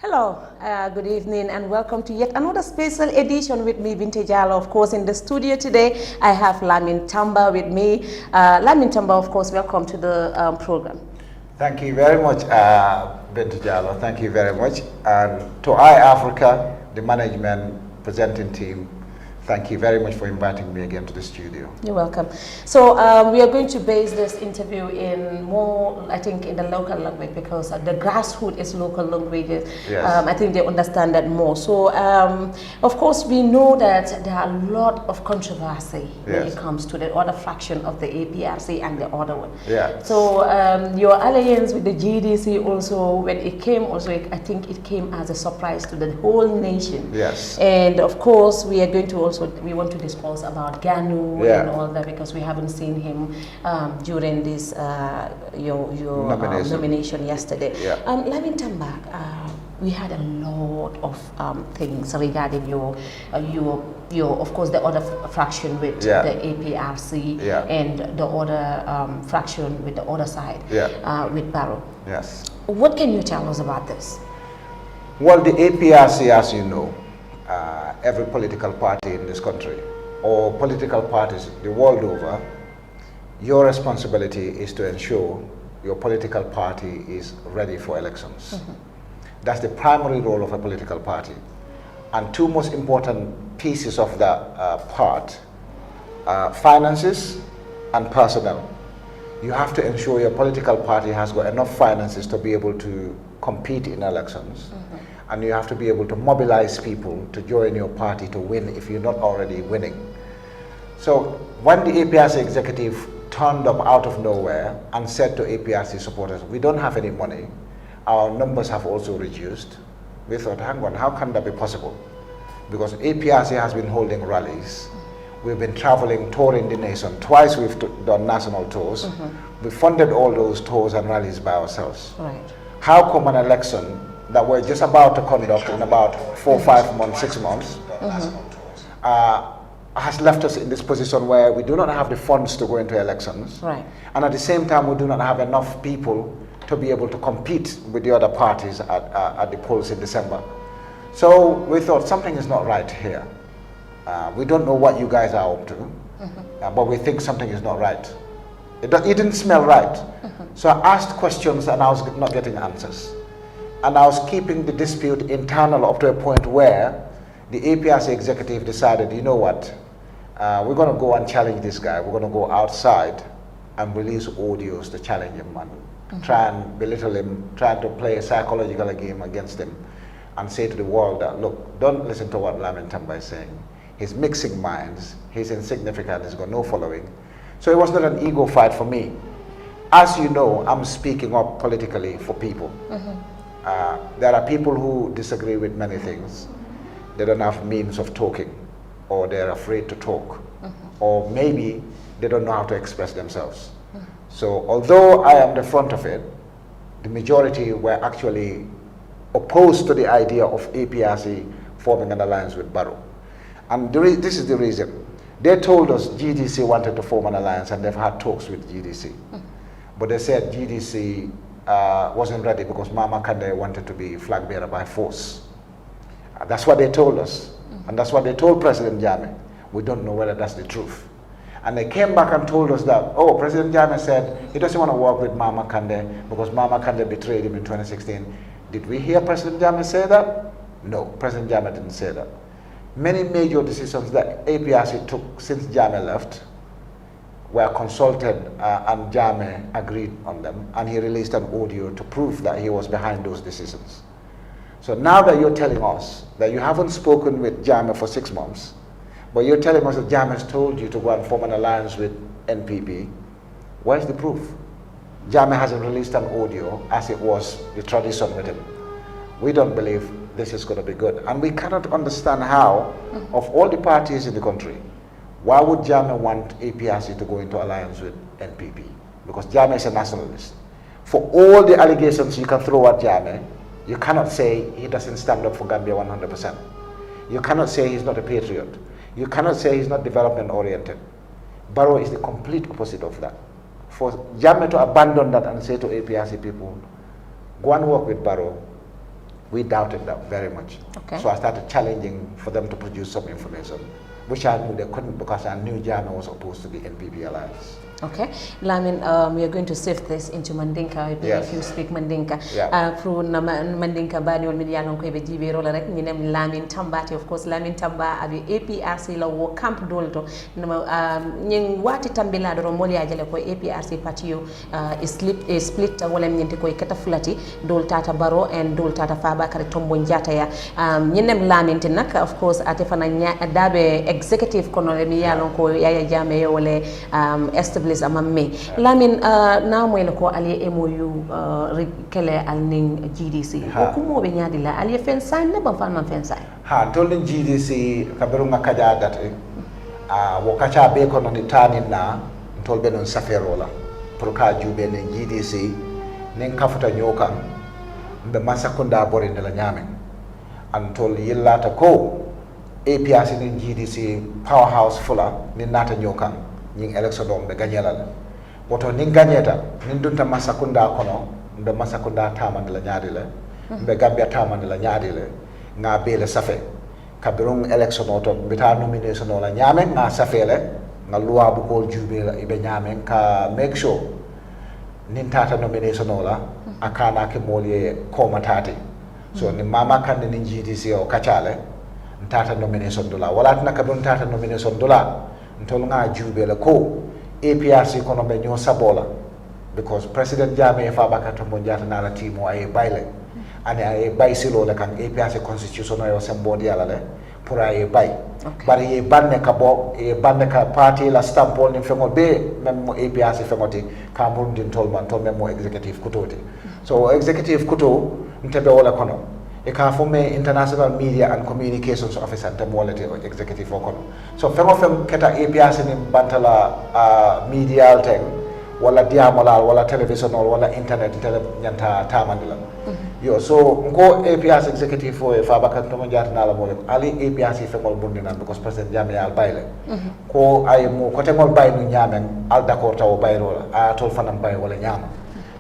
Hello, good evening and welcome to yet another special edition with me, Vintage Jallo. Of course, in the studio today, I have Lamin Tamba with me. Lamin Tamba, of course, welcome to the program. Thank you very much, Vintage Jallo. Thank you very much. And to Eyeafrica, the management presenting team, thank you very much for inviting me again to the studio. You're welcome. So we are going to base this interview in more, I think, in the local language because the grassroots is local languages. Yes. I think they understand that more. So of course, we know that there are a lot of controversy when it comes to the other fraction of the APRC and the other one. Yeah. So your alliance with the GDC also, when it came, also I think it came as a surprise to the whole nation. Yes. And of course, we are going to also we want to discuss about Ganu and all that because we haven't seen him during this your nomination yesterday. Yeah. Lamin Tamba, we had a lot of things regarding your of course the other fraction with the APRC and the other fraction with the other side with Barrow. Yes. What can you tell us about this? Well, the APRC, as you know, every political party in this country or political parties the world over, your responsibility is to ensure your political party is ready for elections. That's the primary role of a political party. And two most important pieces of that part are finances and personnel. You have to ensure your political party has got enough finances to be able to compete in elections. And you have to be able to mobilize people to join your party to win if you're not already winning. So when the APRC executive turned up out of nowhere and said to APRC supporters, we don't have any money, our numbers have also reduced, we thought, hang on, how can that be possible? Because APRC has been holding rallies, we've been traveling, touring the nation, twice we've done national tours, we funded all those tours and rallies by ourselves. Right. How come an election that we're just about to conduct in about 4, 5 months, 6 months, has left us in this position where we do not have the funds to go into elections. Right. And at the same time, we do not have enough people to be able to compete with the other parties at the polls in December. So we thought something is not right here. We don't know what you guys are up to, but we think something is not right. It didn't smell right. So I asked questions and I was not getting answers. And I was keeping the dispute internal up to a point where the APRC executive decided, you know what, we're going to go and challenge this guy. We're going to go outside and release audios to challenge him and try and belittle him, try to play a psychological game against him and say to the world that, look, don't listen to what Lamin Tamba is saying. He's mixing minds, he's insignificant, he's got no following. So it was not an ego fight for me. As you know, I'm speaking up politically for people. There are people who disagree with many things. They don't have means of talking, or they're afraid to talk, or maybe they don't know how to express themselves. So although I am the front of it, the majority were actually opposed to the idea of APRC forming an alliance with Barrow. And this is the reason. They told us GDC wanted to form an alliance and they've had talks with GDC. But they said GDC wasn't ready because Mama Kandeh wanted to be flag bearer by force. That's what they told us. And that's what they told President Jammeh. We don't know whether that's the truth. And they came back and told us that, oh, President Jammeh said he doesn't want to work with Mama Kandeh because Mama Kandeh betrayed him in 2016. Did we hear President Jammeh say that? No, President Jammeh didn't say that. Many major decisions that APRC took since Jammeh left were consulted and Jammeh agreed on them, and he released an audio to prove that he was behind those decisions. So now that you're telling us that you haven't spoken with Jammeh for 6 months, but you're telling us that Jammeh has told you to go and form an alliance with NPP, where's the proof? Jammeh hasn't released an audio as it was the tradition with him. We don't believe this is going to be good. And we cannot understand how, of all the parties in the country, why would Jammeh want APRC to go into alliance with NPP? Because Jammeh is a nationalist. For all the allegations you can throw at Jammeh, you cannot say he doesn't stand up for Gambia 100%. You cannot say he's not a patriot. You cannot say he's not development oriented. Barrow is the complete opposite of that. For Jammeh to abandon that and say to APRC people, go and work with Barrow, We doubted that very much. Okay. So I started challenging for them to produce some information, which I knew they couldn't because I knew Jammeh was opposed to the NPP alliance. Okay, Lamin, we are going to shift this into Mandinka. If you speak Mandinka, through Mandinka Bani or Medialon Quebe Jibe Roller, Ninem Lamin Tamba, of course, Lamin Tamba, Abi APRC law camp dolto, Ning Wati Tambila, Romolia Jeleco, APRC patio is split Wolem Yentiko Catafulati, Dol Tata Baro and Dol Tata Fabakar Tombo Jataya. Ninem Lamin Tenak, of course, Atefana Dabe executive Konoremialon ko Yahya Jammeh ole established among me. Lamin na mo ko ali MOU kele al ning GDC. Ko mo be nyadi la ali fen sign na ban fan man fen sign. Ha tolin GDC kaberu ngakaja date wo kacha be ko non tani na tolbe non saferola pour ka jube ne GDC nen kafuta nyokan be masakunda bori ne la nyame an tol yillata ko APRC ni GDC powerhouse fula ni nata nyokan ñing election dom be gagnela woto ni gagneta ni dunta masakunda kono be masakunda tamande la nyaade le be Gambia tamande la nyaade le nga bele safe kabirung election oto bita nomination la nyame nga safe le nga loi bu ko jube la ibe nyame ka make sure nin tata nomination la akana ke molye ko matati so ni mama kan ni GDC o kachale tata nomination dola wala tana kabirung tata nomination dola ntol nga jube la ko APRC kono be ñoo sabola because President Jammeh fa bakato mo jata na la timo ay bayle ane ay bay silo le kan APRC constitution yo sembodi ala le pour ay bay bari ye banne ka bo e banne ka party la stampol ni fengo be même APRC fengoti ka mum din tol man tol même mo executive kutoti so executive kuto ntebe wala kono e ka fome international media and communications officer te molete executive okono so fengo fem keta APRC ni bantala media ten wala diamola wala television wala internet tele nyanta tamandila yo so ko APRC executive fo e fa bakat to mo jatna la mole ali APRC fengol bundina because president Jammeh al bayle ko ay mo ko temol baynu nyamen al d'accord taw bayro a tol fanam bay wala nyama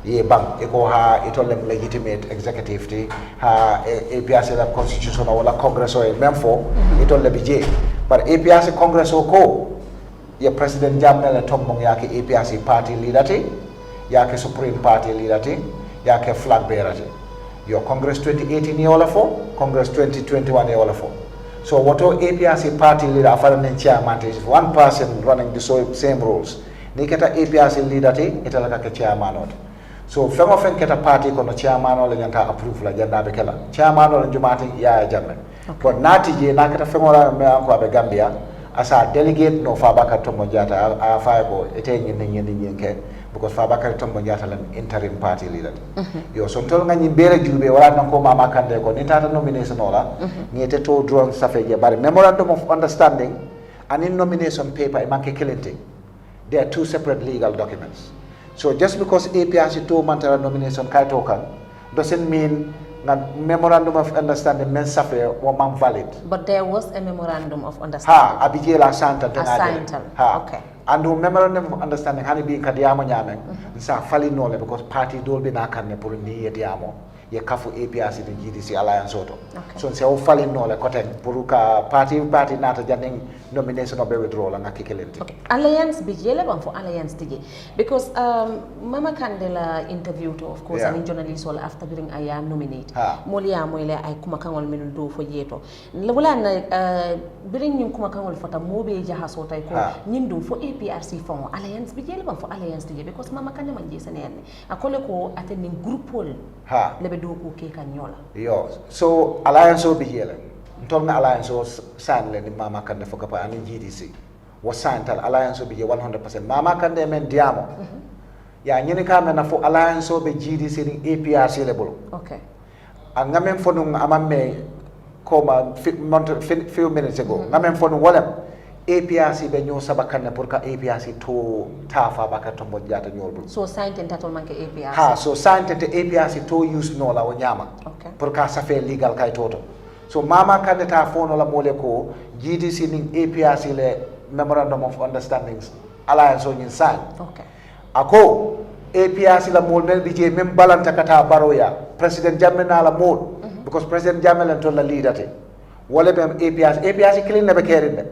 ye bang eko ha itolem legitimate executive ti ha APRC la constitution wala congress o même fo itolle bije par APRC congress o ko ye president Jammeh la tombong yake APRC party leader ti yake supreme party leader ti yake flag bearer ti yo congress 2018 ye wala fo congress 2021 ye wala fo so woto APRC party leader afara nen chairman is one person running the same rules ni keta APRC leader ti itala ka chairman ot so fengo fen keta party kono chairman o le nyanta approve la janda be kala chairman o le jumati Yahya Jammeh but nati je na keta fengo la me anko be Gambia asa delegate no Fabakary Tombong Jatta a fa ko ete nyen ke because Fabakary Tombong Jatta lam interim party leader yo so tol ngani bere jube wala nan ko mama kande ko ni tata nomination ola ngete to drone safe je bare memorandum of understanding and in nomination paper e manke kelente they are two separate legal documents. So just because APRC to mantara nomination kay tokan doesn't mean that memorandum of understanding men safe or man valid. But there was a memorandum of understanding. Ha abijela santa okay. And the memorandum of understanding hani bi kadiamo nyame sa fali nole because party dolbe na kanne pour ni yediamo ye kafu APRC de GDC alliance auto so se o fali nole koten pour ka party nata janing nomination of withdraw la ngaki kelenti okay alliance bi jele ban fo alliance tije because mama Kandela interview to of course any journalist wala after being aya nominate molia moyle ay kuma kanwal minul do fo yeto wala na birin nyum kuma kanwal fota mobe jahaso tay ko nyindum fo APRC fon alliance bi jele ban fo alliance tije because mama Kandela man jesa ne akole ko ateni groupe pol lebe do ko ke kanyola yo so alliance o bi jele ntol na alliance o san le ni mama Kandeh fo kapa ani GDC wo san tal alliance o bi 100% mama Kandeh men diamo ya nyini ka men fo alliance o be GDC ni APRC le bolo okay an ngamen fo num amamme ko ma few minutes ago ngamen fo num wala APRC be ñoo sabakanne pour ka APRC to ta Fabakary Tombong Jatta ñolbul so sainte tatol manke APRC so sainte te APRC to use no la o nyama pour ka ça fait legal kay toto so mama Kandeh ta fono la mole ko GDC ning APRC le memorandum of understandings alliance on sign ako APRC la mol mel bije même balanta kata baroya president Jammeh na la mol because President Jammeh and told the leader wala be APRC killing never carrying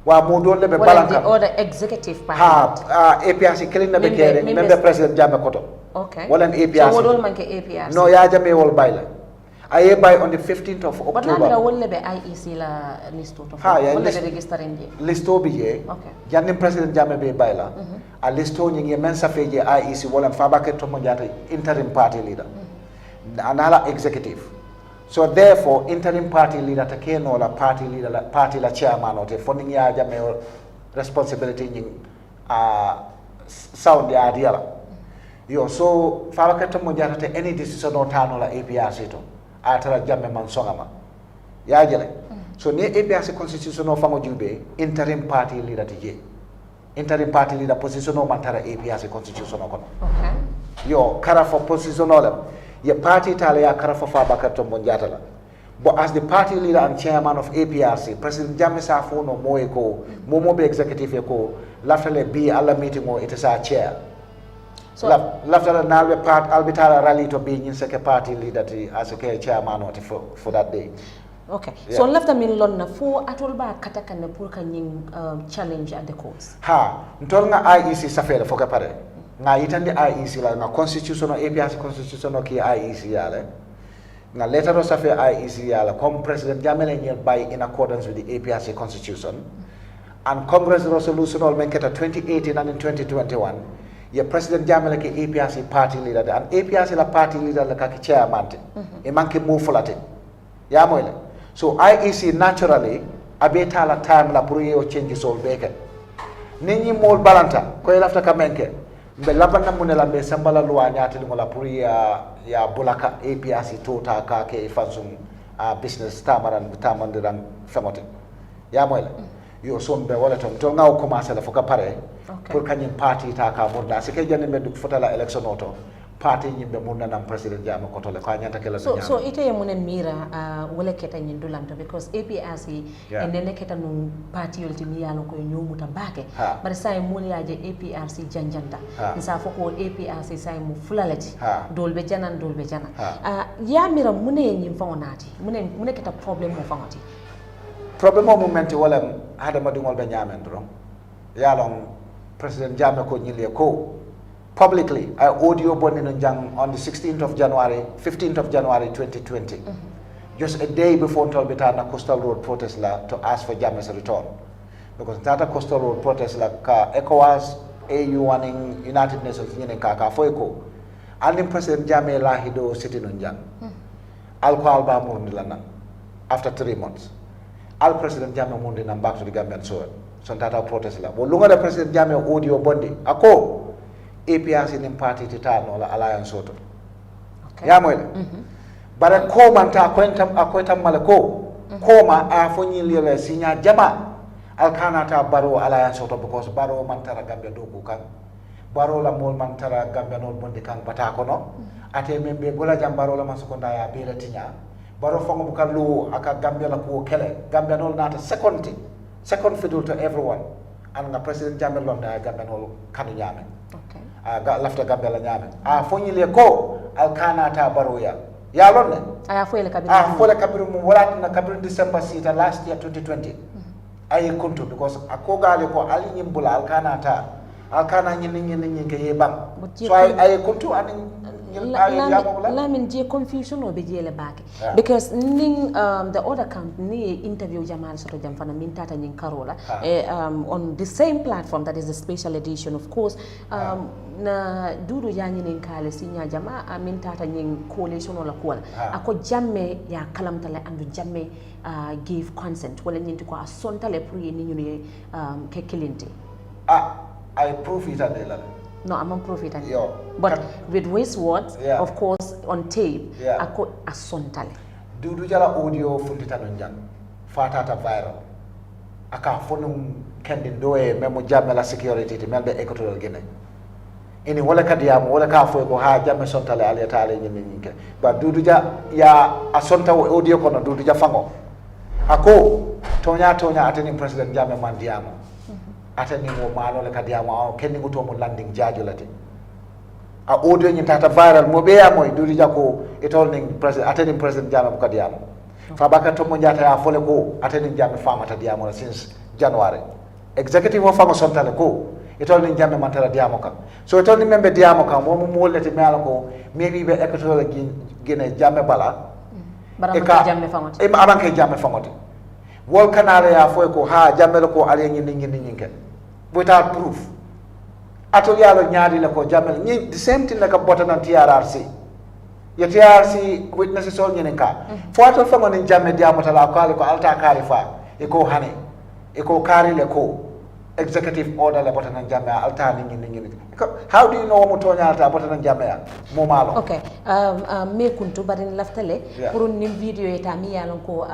wa mo do le be balanka or the executive party APRC killing never carrying member President Jammeh koto okay wala APRC so wala man ke APRC no ya Jammeh wol bayla aye bay on the 15th of October but na wala be IEC la listo to wala be register ndi listo bi je okay jannim President Jammeh be bayla a listo ñi men sa feje IEC wala Fabakary Tombong Jatta interim party leader anala executive. So therefore, interim party leader take no la party leader la party la chairman or funding Yahya Jammeh responsibility in sound the idea. Yo so Fabakary Tombong Jatta any decision or tano la APRC to atara Jammeh man songama. Ya jele. So ne APRC constitution of fango jube interim party leader tije. Interim party leader position no mantara APRC constitution kono. Okay. Yo kara for position all ye party Italia Karafa Fabakary Tombong Jatta la. But as the party leader and chairman of APRC, President Jammeh Safo no moe ko, momo be executive ko, laftale be alla meeting mo it is our chair. So laftale nalbe part albitala rally to be in second party leader as a chairman for that day. Okay. Yeah. So left them in London for atol ba kataka na pour kanying challenge at the courts. Ha, ntolnga IEC safela foka pare. Nga itande IEC la nga constitutional APRC constitutional ki IEC yale nga letter of safe IEC yale comme President Jammeh ñel bay in accordance with the APRC constitution and Congress resolution all menketa 2018 and in 2021 ye President Jammeh ke APRC party leader and APRC la party leader la ka chairman e manke mo fulate ya moyle so IEC naturally abeta la time la pour yo change sol beke nini mol balanta ko lafta ka menke mbe labana munela mbe sambala luwa nyati ngola pour ya bulaka APRC tota ka ke fansum business tamandiran famote ya moyle yo sombe wala tom to ngaw commencer la foka pare pour kanyim party ta ka murda se ke janne meddu fotala election auto party nyimbe munna nam President Jammeh ko tole ko nyanta kala so ite ye munen mira wala keta nyin dulanto because APRC enene keta no party ultimi yalo ko nyomuta bake bar say mul yaje APRC janjanta nsa foko APRC say mu fulalati dolbe jana ya mira munen nyim fawonati munen keta problem mo fawati problem mo momenti wala hada madungol be nyamen dron yalon President Jammeh ko nyile ko publicly, I audio bonding on the 16th of January, 15th of January 2020. Just a day before Tolbitana Coastal Road protest to ask for Jammeh's return. Because that Coastal Road protest ECOWAS, AU and United Nations in Kaka Foiko. And President Jammeh Lahido sitting on Jang. Alcohol Mundilana after 3 months. Al President Jammeh Mundinam back to the Gambian soil. So that protest la. But look at the President Jammeh audio bondi. Ako APRC in party titano la alliance auto. Okay. Ya mwele. Bara koma nta akwenta malako. Koma afonyi lile sinya jama. Alkana ta baro alliance auto because baro mantara Gambia doku kang. Baro la mol mantara Gambia nol bondi kang batako no. Ate membe gola jam baro la masokonda ya bela tinya. Baro fongo bukalu aka Gambia la kuo kele. Gambia nol nata second fiddle to everyone. And nga President Jammeh londa Gambia nol kanu nyame. Okay. Lafta Gambia la nyame fonyi le ko alkana ta baroya ya lonne foyle kabiru foyle kabiru mu wala na kabiru December sita last year 2020 ay kuntu because akogale ko ali nyimbula alkana nyin ke yebam so ay kuntu anin Lamin je confusion or be jele back because the other company interview Jamal Soto Jamfana Mintata Nyin Karola on the same platform that is the special edition of course na dudu yanyi nin kale sinya jama Mintata Nyin coalition ola kuala ako Jammeh ya kalamtale andu Jammeh gave consent wala nyinti ko asontale pour yeni nyune ke kilinte I prove it adela. No, I'm on profit. But with his words, of course, on tape, I could asontale. Do jala audio fundita nunjang. Fatata viral. Aka fonum kendin doe memo Jammeh la security ti melbe Electoral gene. Ini wala kadiam wala ka fo ko ha Jammeh sontale ali taale nyinke. Ba dudu ya asonta audio kono dudu ja fango. Ako tonya ateni President Jammeh mandiamo. Atani mo malo le kadiama kenni nguto mo landing jaju lati a audio ni tata viral mo be ya moy duri jako etol ning president attending president Jammeh ko diamo fa baka to mo jata ya fole ko attending Jammeh famata diamo since January executive of fama sontale ko etol ning Jammeh mantara diamo ka so etol ni membe diamo ka mo mo leti mala ko maybe be Electoral gene Jammeh bala barama Jammeh famata e ma aranke Jammeh famata wol kanare ya foy ko ha Jammeh ko ali ngi ken without proof ato yalo nyaadi la ko Jammeh ni the same thing like a button on TRRC ya TRRC witnesses all nyenen ka fo ato fango ni Jammeh diamo tala ko ali ko alta kalifa e ko hane e ko kari le ko executive order le button on Jammeh alta ni how do you know mo tonya alta button on Jammeh mo malo okay me kuntu barin laftale pour ni video eta mi yalon ko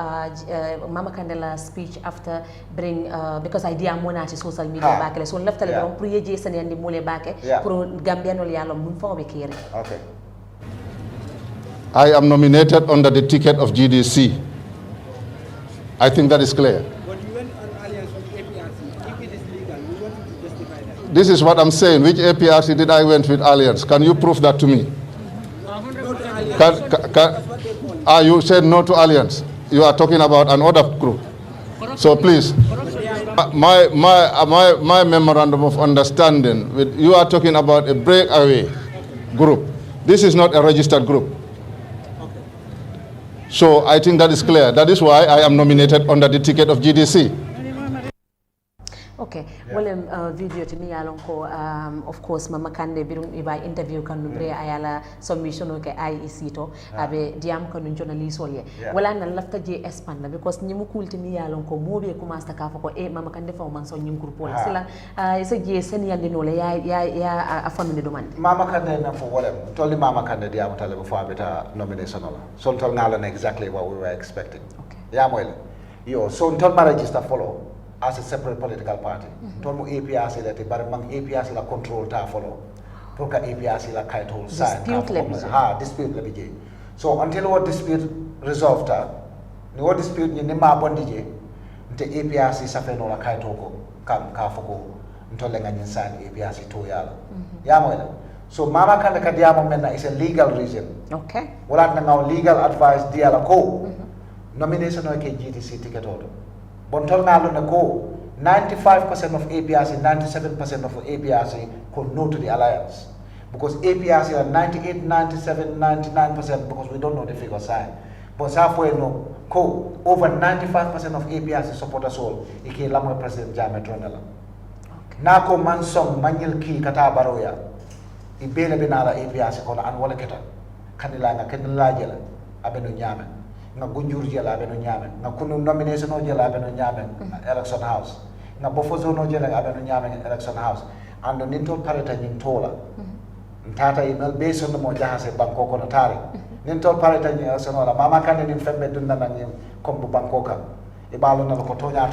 Mama Kandela speech after bring because idea monati social media back so laftale don pour yeje sen yandi mole back pour Gambian ol yalon mun fo be kere okay I am nominated under the ticket of GDC. I think that is clear. But you went on alliance with APRC. If it is legal, we want you to justify that. This is what I'm saying. Which APRC did I went with alliance? Can you prove that to me? You said no to alliance. You are talking about another group. So please, my memorandum of understanding, you are talking about a breakaway group. This is not a registered group. So I think that is clear. That is why I am nominated under the ticket of GDC. Okay, well, video to me along ko of course Mama Kande birung iba interview kan nubre ayala submission ke IEC to abe diam kan journalist olye wala na lafta je expand because nyimu kulti mi along ko mobe ko master ka fa ko Mama Kande fa man so nyim group wala sila isa je sen yande no le ya afanu ne demande Mama Kande na fo wala tolli Mama Kande diam tale fo abita nomination la so tol ngala exactly what we were expecting ya moyle yo so tol ma register follow as a separate political party. Tomo APRC la te bar mang APRC la control ta follow. Proka APRC la kite hold sign. Dispute la bije. So until what dispute resolved ta, ni what dispute ni ma bondi je, nte APRC sa fe no la kite ko kam ka foko ntole nga sign APRC to yala. Ya mo so Mama Kande ka diamo menna is a legal reason. Okay. Wala na ngaw legal advice diala ko. Nomination o ke GDC ticket order. Bontol nalo na ko 95% of APRC, 97% of APRC could no to the alliance. Because APRC are 98, 97, 99% because we don't know the figure sign. But halfway no ko over 95% of APRC supporters all ike lamwe President Jammeh Tronela. Nako mansong manyil ki kata baroya. Ibele binala APRC kola anwala keta. Kanila nga kanila jela abeno nyame. Nga gunjur jela abeno nyame nga kunu nomination o jela abeno nyame election house nga bofozo no jela abeno nyame election house ando ninto pareta nyin tola ntata email based on mo jahase banko ko notari ninto pareta nyin election wala Mama Kande nin fembe dunna na nyin kombu banko ka e balo na ko tonya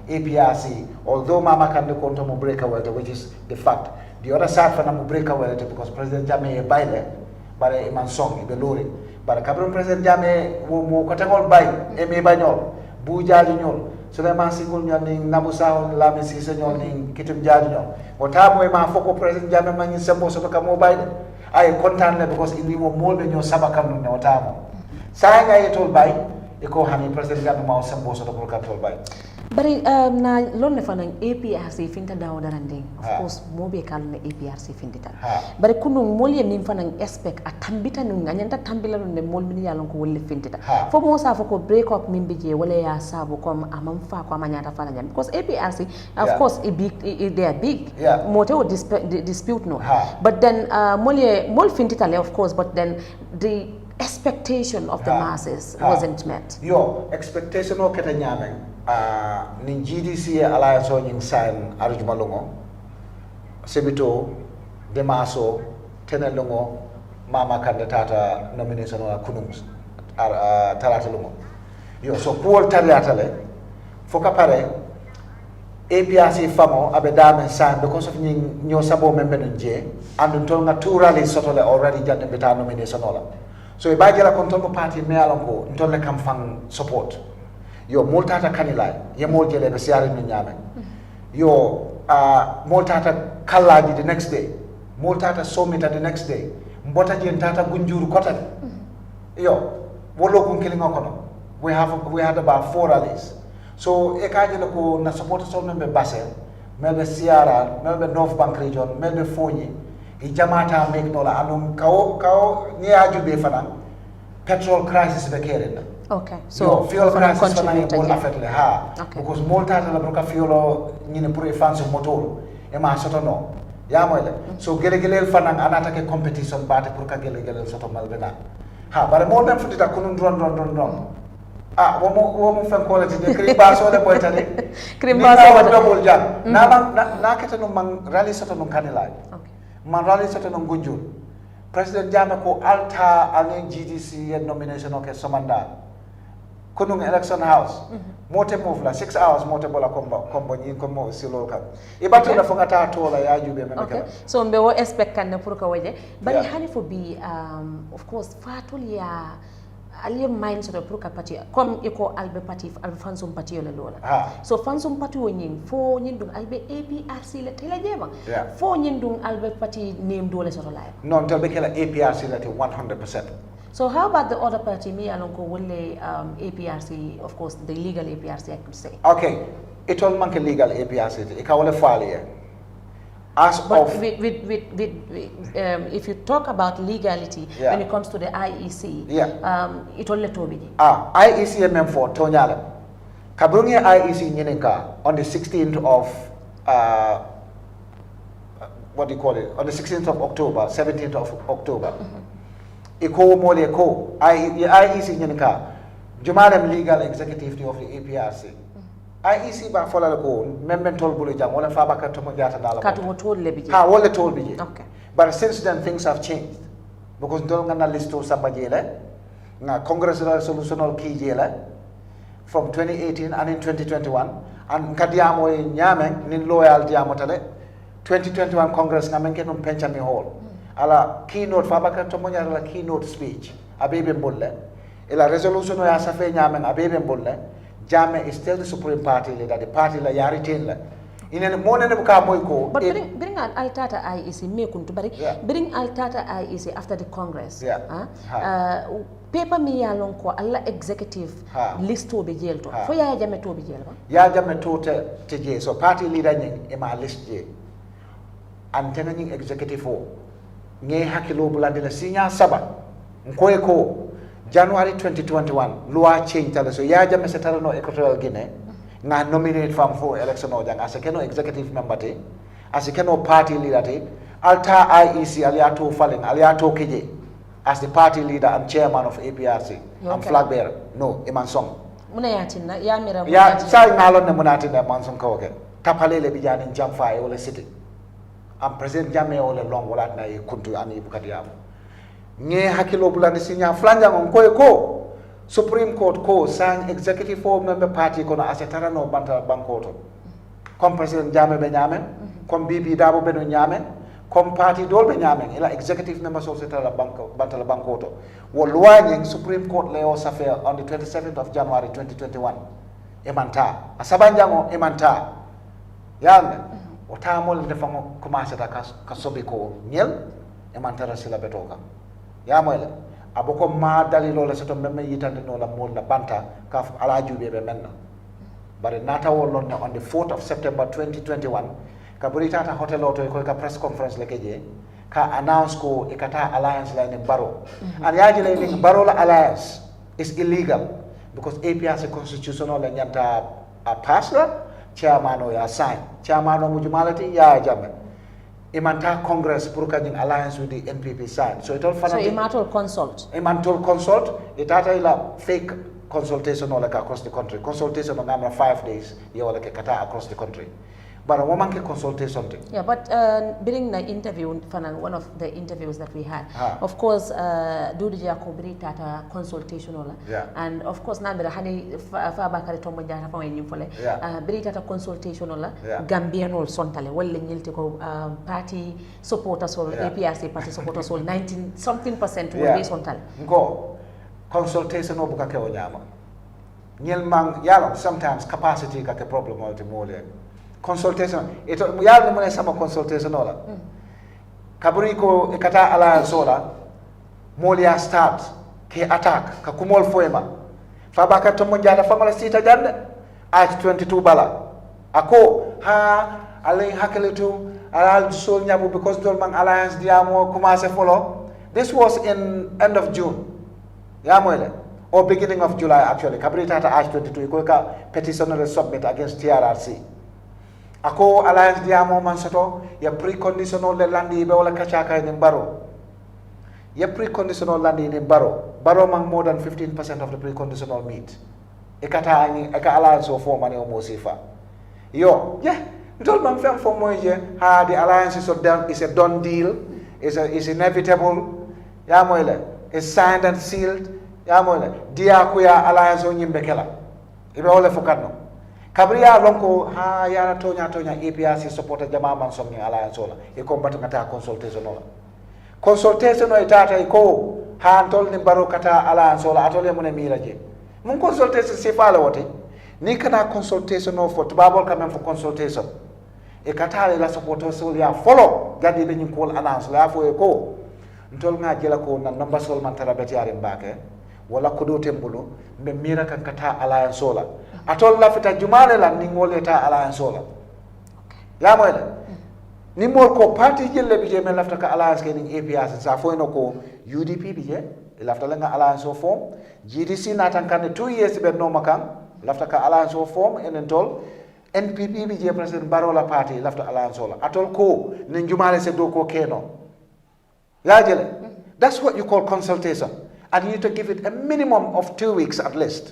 APRC although Mama Kande ko to mo breakaway which is the fact the other side for na mo breakaway because President Jammeh e baile bare iman song e be lori bara kabron President Jammeh mo ko tagol bay e me bañol bu jaaju ñol Suleiman Singul ñol ni Nabusa Lamin Cissé ñol ni kitum jaaju ñol o tamo e ma foko President Jammeh ma ñi sembo so ka mo bay ay content le because indi mo molbe ñoo sabakam no tamo sa nga yetol bay e ko hani President Jammeh ma sembo so ko ka tol bay bari na lon ne fanan APRC finta dawo darande of course mobe kal na APRC findita bari kunu mol yem nim fanan expect a tambita nun nganyanta tambila non ne mol min yalon ko wolle findita fo mo sa fo ko break up min bije wala ya sabu kom amam fa ko amanyata fala nyam because APRC of course they are big mote o dispute no but then mol findita le of course but then the expectation of the masses wasn't met yo expectation o keta nyame ni GDC alliance o nying sign arjuma longo sebito demaso tenelongo Mama Kande tata nomination o kunum tarata longo yo so pour tarata le foka pare APRC famo abe dame sign because of nying nyo sabo membe nje and to nga turali sotole already jande beta nomination ola so e bajela control party me alonko ntolle kam fang support yo moltata kanilay ye mol jele be siare ni nyame yo moltata kallaji the next day Multata summit the next day. Mbota jen tata gunjuru kota. Yo, wolo kun killing okono. We had about 4 rallies. So ekaje lako na supporters all member Basel, member Sierra, member North Bank region, member Fonyi. Ijamata make nola anum kao ni aju be fanan. Petrol crisis be keren. Okay. So fuel crisis fanan will yeah. affect le ha. Okay. Because Multata la broka fuel ni pour fancy motor. Ema soto no. Ya moyle. So gele fanan anata ke competition bate pour ka gele soto malbena. Ha bare mo dem futita kunun ron. Ah, womo fen quality de krimba so le boyta de. Krimba so double jam. Na kete no man rally soto no kanela. Okay. Man rally soto no gunjur. President Jammeh ko alta ane GDC nomination okay somanda. Kunung election house. Mote move la 6 hours mote bola kombo nyin ko mo silo ka. Ibatu na fonga ta to la ya jube me okay. So mbe wo expect kan na pour ka waje. Bari hani fo bi of course fatul ya ali mind sort of pour ka parti comme iko albe parti albe fansum parti la lola. So fansum parti wo nyin fo nyin dum albe APRC la tela jema. Fo nyin dum albe parti name dole sort of live. Non tel be kala APRC la 100%. So how about the other party, me along with APRC, of course, the legal APRC, I could say. Okay, it all manke legal APRC. It can file as but of if you talk about legality when it comes to the IEC, it all let be. IEC MM4 Tonyala. Kabrungi IEC Nyenenka on the 16th of what do you call it? On the 16th of October, 17th of October. Iko mole ko IEC nyenka jumalem legal executive of the APRC IEC ba fola ko memmentol bulu jam wala fa baka to mo jata dala kat wo tol lebi ha wala tol bije okay but since then things have changed because ndol ngana listo sabajele na congress resolutional ki jela from 2018 and in 2021 and kadiamo nyame nin loyal diamo tale 2021 congress ngamen kenon penchami hall ala keynote fabaka to monya la keynote speech abebe bolle ila resolution ya safe nyamen abebe bolle Jammeh is still the supreme party leader the party la ya retain la inen monene buka moy ko but bring an altata IEC me kuntu bari bring altata IEC after the congress paper mi ya lon ko alla executive list to be jail to fo ya Jammeh to be jail ba ya Jammeh to te je so party leader nyen e ma list je antena nyen executive o nge hakilo bulande la sinya saba nkoy ko January 2021 loi change tala so ya Jammeh setara no Electoral Guinea nga nominate fam for election o jang as keno executive member te as keno party leader te alta IEC aliato falling aliato keje as the party leader and chairman of APRC and flag bearer no iman song muna yatinna ya mira ya sai ngalon ne munatinda man song ko ke tapalele bijani jamfa e wala city am president Jammeh ole long wala na e kuntu ani bukati yam nge hakilo bulani sinya flanja ngon ko Supreme Court ko sang executive for member party kono asetara no banta bankoto comme president Jammeh be nyame comme bibi dabo be no nyame comme party dol be nyame ila executive member so setara banko banta la bankoto wo loi Supreme Court leo safa on the 27th of January 2021 emanta asabanjango emanta yande o tamol defango commencer ta kasobi ko nyel e mantara sila betoka ya moyle aboko ma dalilo la soto memme yitande no la mol la banta ka ala jube be menna bare nata wolon on the 4th of September 2021 ka burita ta hotel auto ko ka press conference le keje ka announce ko e kata alliance la ni baro and yaji le ni baro la alliance is illegal because APRC constitutional la nyanta a pasla chairman o ya sign chairman o mujumalati ya Jammeh imanta congress pour kanying alliance with the NPP sign so it all so imatol consult it ila fake consultation all like across the country consultation on 5 days you like kata across the country but a woman can consultation thing. Yeah, but during the interview, one of the interviews that we had, of course, Dudu Jakobri tata consultation ola, and of course, na bira hani fabakari tombo jara pa wenyu fole, biri tata consultation ola, Gambian ol sontale, wale nyilte ko party supporters ol, APRC party supporters ol, 19-something% will be sontale. Go consultation obuka ke onyama. Nyel mang yalo sometimes capacity kake problem ultimole. Consultation, ito yalo mo na sama consultation ola. kaburi ko ikata alliance sola molia start ke attack ka kumol foema fa baka to mo jada fa mala sita jande age 22 bala ako ha alay hakeletu alal sol nyabu because dol man alliance diamo commencé follow. This was in end of June or beginning of July actually. Kabri tata age 22 ko ka petition submit against TRRC. Ako alliance diamo man soto ya preconditional le landi be wala kachaka ni baro. Ya preconditional landi ni baro. Baro mang more than 15% of the preconditional meet. Ekata ani eka alliance o form ani o mosifa. Yo, yeah. Don't man fam for mo je ha the alliance is a done deal. Is inevitable. Is signed and sealed. Dia kuya alliance on yimbekela. Ibe ole fokatno. Kabriya lonko ha yana tonya APRC supporter jama man somni alliance ola. E combat ngata consultation ola. Consultation o itata iko ha antol ni baro kata alliance ola atole mo ne miraje. Mun consultation se fala wote. Ni kana consultation o for babol quand même for consultation. E kata la supporter so ya follow gadi be nyikol alliance la fo e ko. Ntol nga jela ko na number sol man tarabeti arin bake wala ko do tembulu be mira kan kata alliance sola atol la fita jumale la ni ngole ta alliance sola ya moyle ni mol ko parti jelle bi je men lafta ka alliance ke ni APRC sa fo no ko UDP bi je lafta la nga alliance o form GDC na tan kan 2 years be no makan lafta ka alliance o form en tol NPP bi je president barola party lafta alliance sola atol ko ni jumale se do ko keno. That's what you call consultation. And you need to give it a minimum of 2 weeks at least.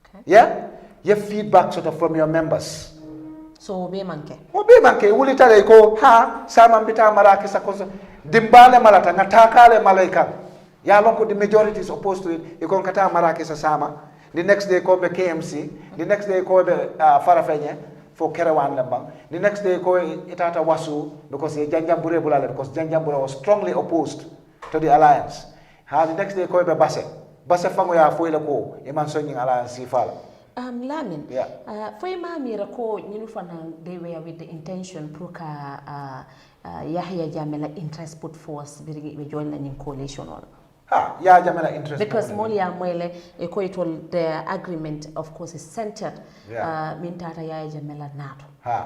Okay. Yeah? Your feedback sort of from your members. So, be manke. Uli tale ko ha sama mbita maraki sa konsul. Dimbale malata ngatakale malaika. Ya lonko the majority is opposed to it. Ikon kata maraki sa sama. The next day ko be KMC. The next day ko be Farafenye for Kerawan Lembang. The next day ko itata wasu because Janjambure bulale because Janjambure was strongly opposed to the alliance. The next day ko be Basse. Basse fango ya foile ko iman sonying alliance sifala. Lamin. Yeah. For ma mira ko nyinufana they were with the intention proka Yahya Jammeh interest put force be join in coalition or. Yahya Jammeh interest. Because Molia Mwele equated the agreement of course is centered Mintata Yahya Jammeh NATO.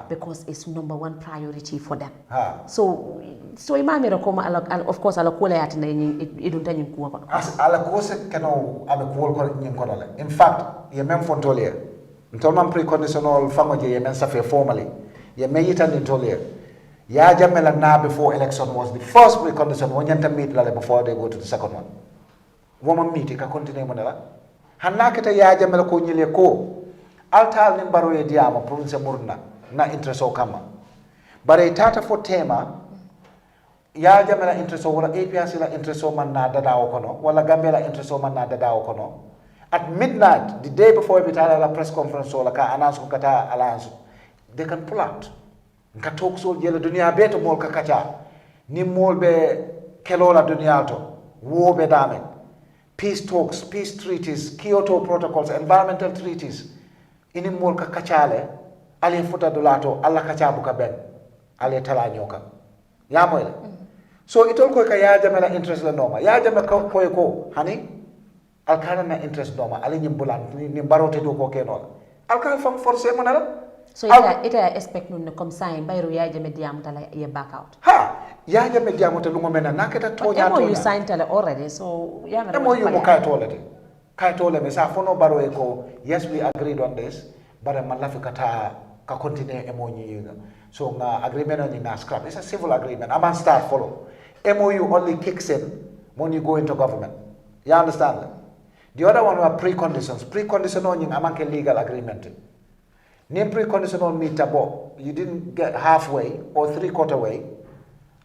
Because it's #1 priority for them. So imamira koma of course ala kula yat na idunta nyin kuwa kono. Ala kose kano abe kuwa ko nyin kono le. In fact, ye mem fontolia. Ntolman preconditional fangoje ye men safe formally. Ye meyita ntolia. Yahya Jammeh na before election was the first precondition when you meet lale before they go to the second one. Woman meet ka continue monela. Hanna keta Yahya Jammeh ko nyile ko altal ni baro ye diama province murna na interest o kama. Bare tata for tema Yahya Jammeh la interest o wala APRC la interest o man na dada o kono wala Gambia la interest o man na dada o kono. At midnight, the day before we tell la press conference or la ka announce ko kata alliance, they can pull out. Nka talk so jela dunia beto mol ka kacha. Ni mol be kelola dunia to. War be dame. Peace talks, peace treaties, Kyoto protocols, environmental treaties. Ini mol ka kachale. Ali futa dolato alla kacha buka ben. Ali tala nyoka. Ya moile. So itol ko ka Yahya Jammeh la interest la noma. Yahya Jammeh ko hani alkana na interest noma. Ali nyimbulan ni barote do ko kenola. Alkana fam force monala. So it expect no come sign by Yahya Jammeh diamutala ye back out. Yahya Jammeh diamutala lungo mena naketa tonya tonya. You signed tele already, so yeah. You mo kay tolete. Kay tole me sa fono baro e ko yes we agreed on this, but man la fi kata ka continue MOU. So nga agreement on nga scrap. It's a civil agreement. A man start follow. MOU only kicks in when you go into government. You understand? The other one were preconditions. Preconditional yung amanke legal agreement. Nim preconditional meetabo, you didn't get halfway or 3/4 way.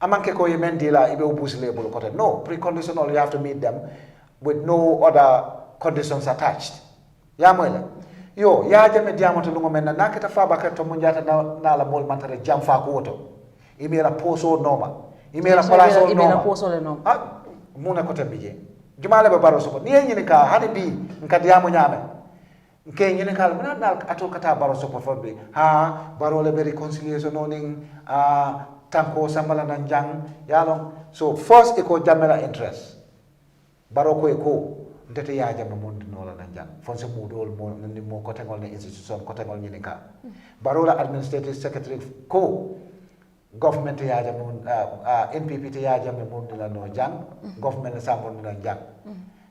Amanke ko yemendila ibe ubusi label kote. No, preconditional you have to meet them with no other conditions attached. Ya mwele. Yo, Yahya Jammeh diamoto lungo mena naketa fa bakato munjata na la mol mantare jam fa ko woto. Imela poso noma. Imela palaso noma. Imela poso le noma. Muna kote bije. Jumale be baro soko. Ni nyini ka hani bi nka diamo nyame. Nke nyini ka na ato kata baro soko for bi. Baro le be reconciliation oning tanko sambala nan jang yalon so first iko jamela interest baro ko eko ndete ya jamme mon nola nan jang fonse mudol mo ni mo ko tangol ne institution ko tangol ni ka baro la administrative secretary ko government ya jamme NPP te ya jamme mon la no jang government sambon nan jang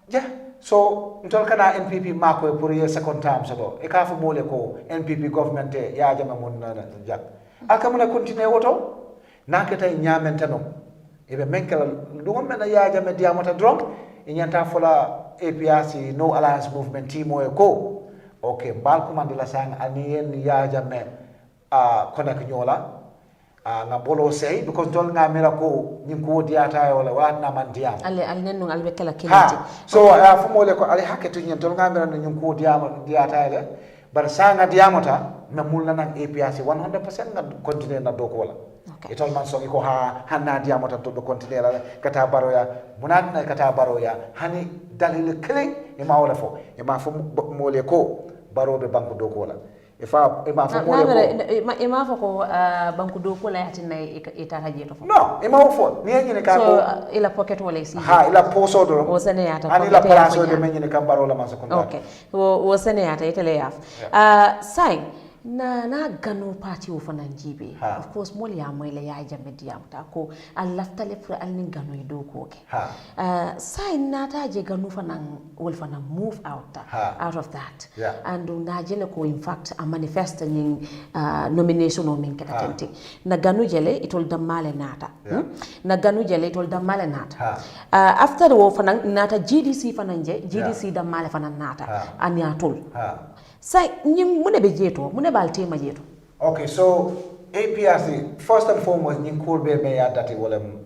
ja so ntol kana NPP mako pour ye second term so e ka fu mole ko NPP government ya jamme mon nan jang akamuna continue woto nakata nyamentano ibe menkala lungo mena ya jamme diamata drunk inyanta fola APRC no alliance movement team o ko okay mbal commande la sang anien ya jamme konak nyola nga bolo sey because tol nga mera ko nyim ko diata wala wala na man diam ale nenno albe kala kelati so fu mole ko ale haketu nyim tol nga mera nyim ko diata le bar sanga diamata me mulna nan APRC 100% nga continue na doko wala itol man songi ko hanna diamata to do continue la kata baroya munat na kata baroya hani dalil kling e ma wala fo e ma fu mole ko barobe banko doko wala e ma fu mole ko e ma fo ko banko doko la yatin nay eta hajeto fo no e ma fo ni nyine ka so ila pocket wala si ila poso do o sene yata ani la place de men nyine kam barola man so ko okay o sene yata itele yaf sai na gano party o fana jibe of course moli ya moyle ya jamme diamta ko allafta le pour alni gano e do ko ke sai na ta je gano fana wol fana move out of that and na jele ko in fact a manifest in nomination o min katenti na gano jele itol damale nata na gano jele itol damale nata after wo fana nata GDC fana je GDC damale fana nata an ya tol sai nyim mune be jeto mune balte ma jeto okay so APRC first and foremost nyim kurbe me ya dati wolem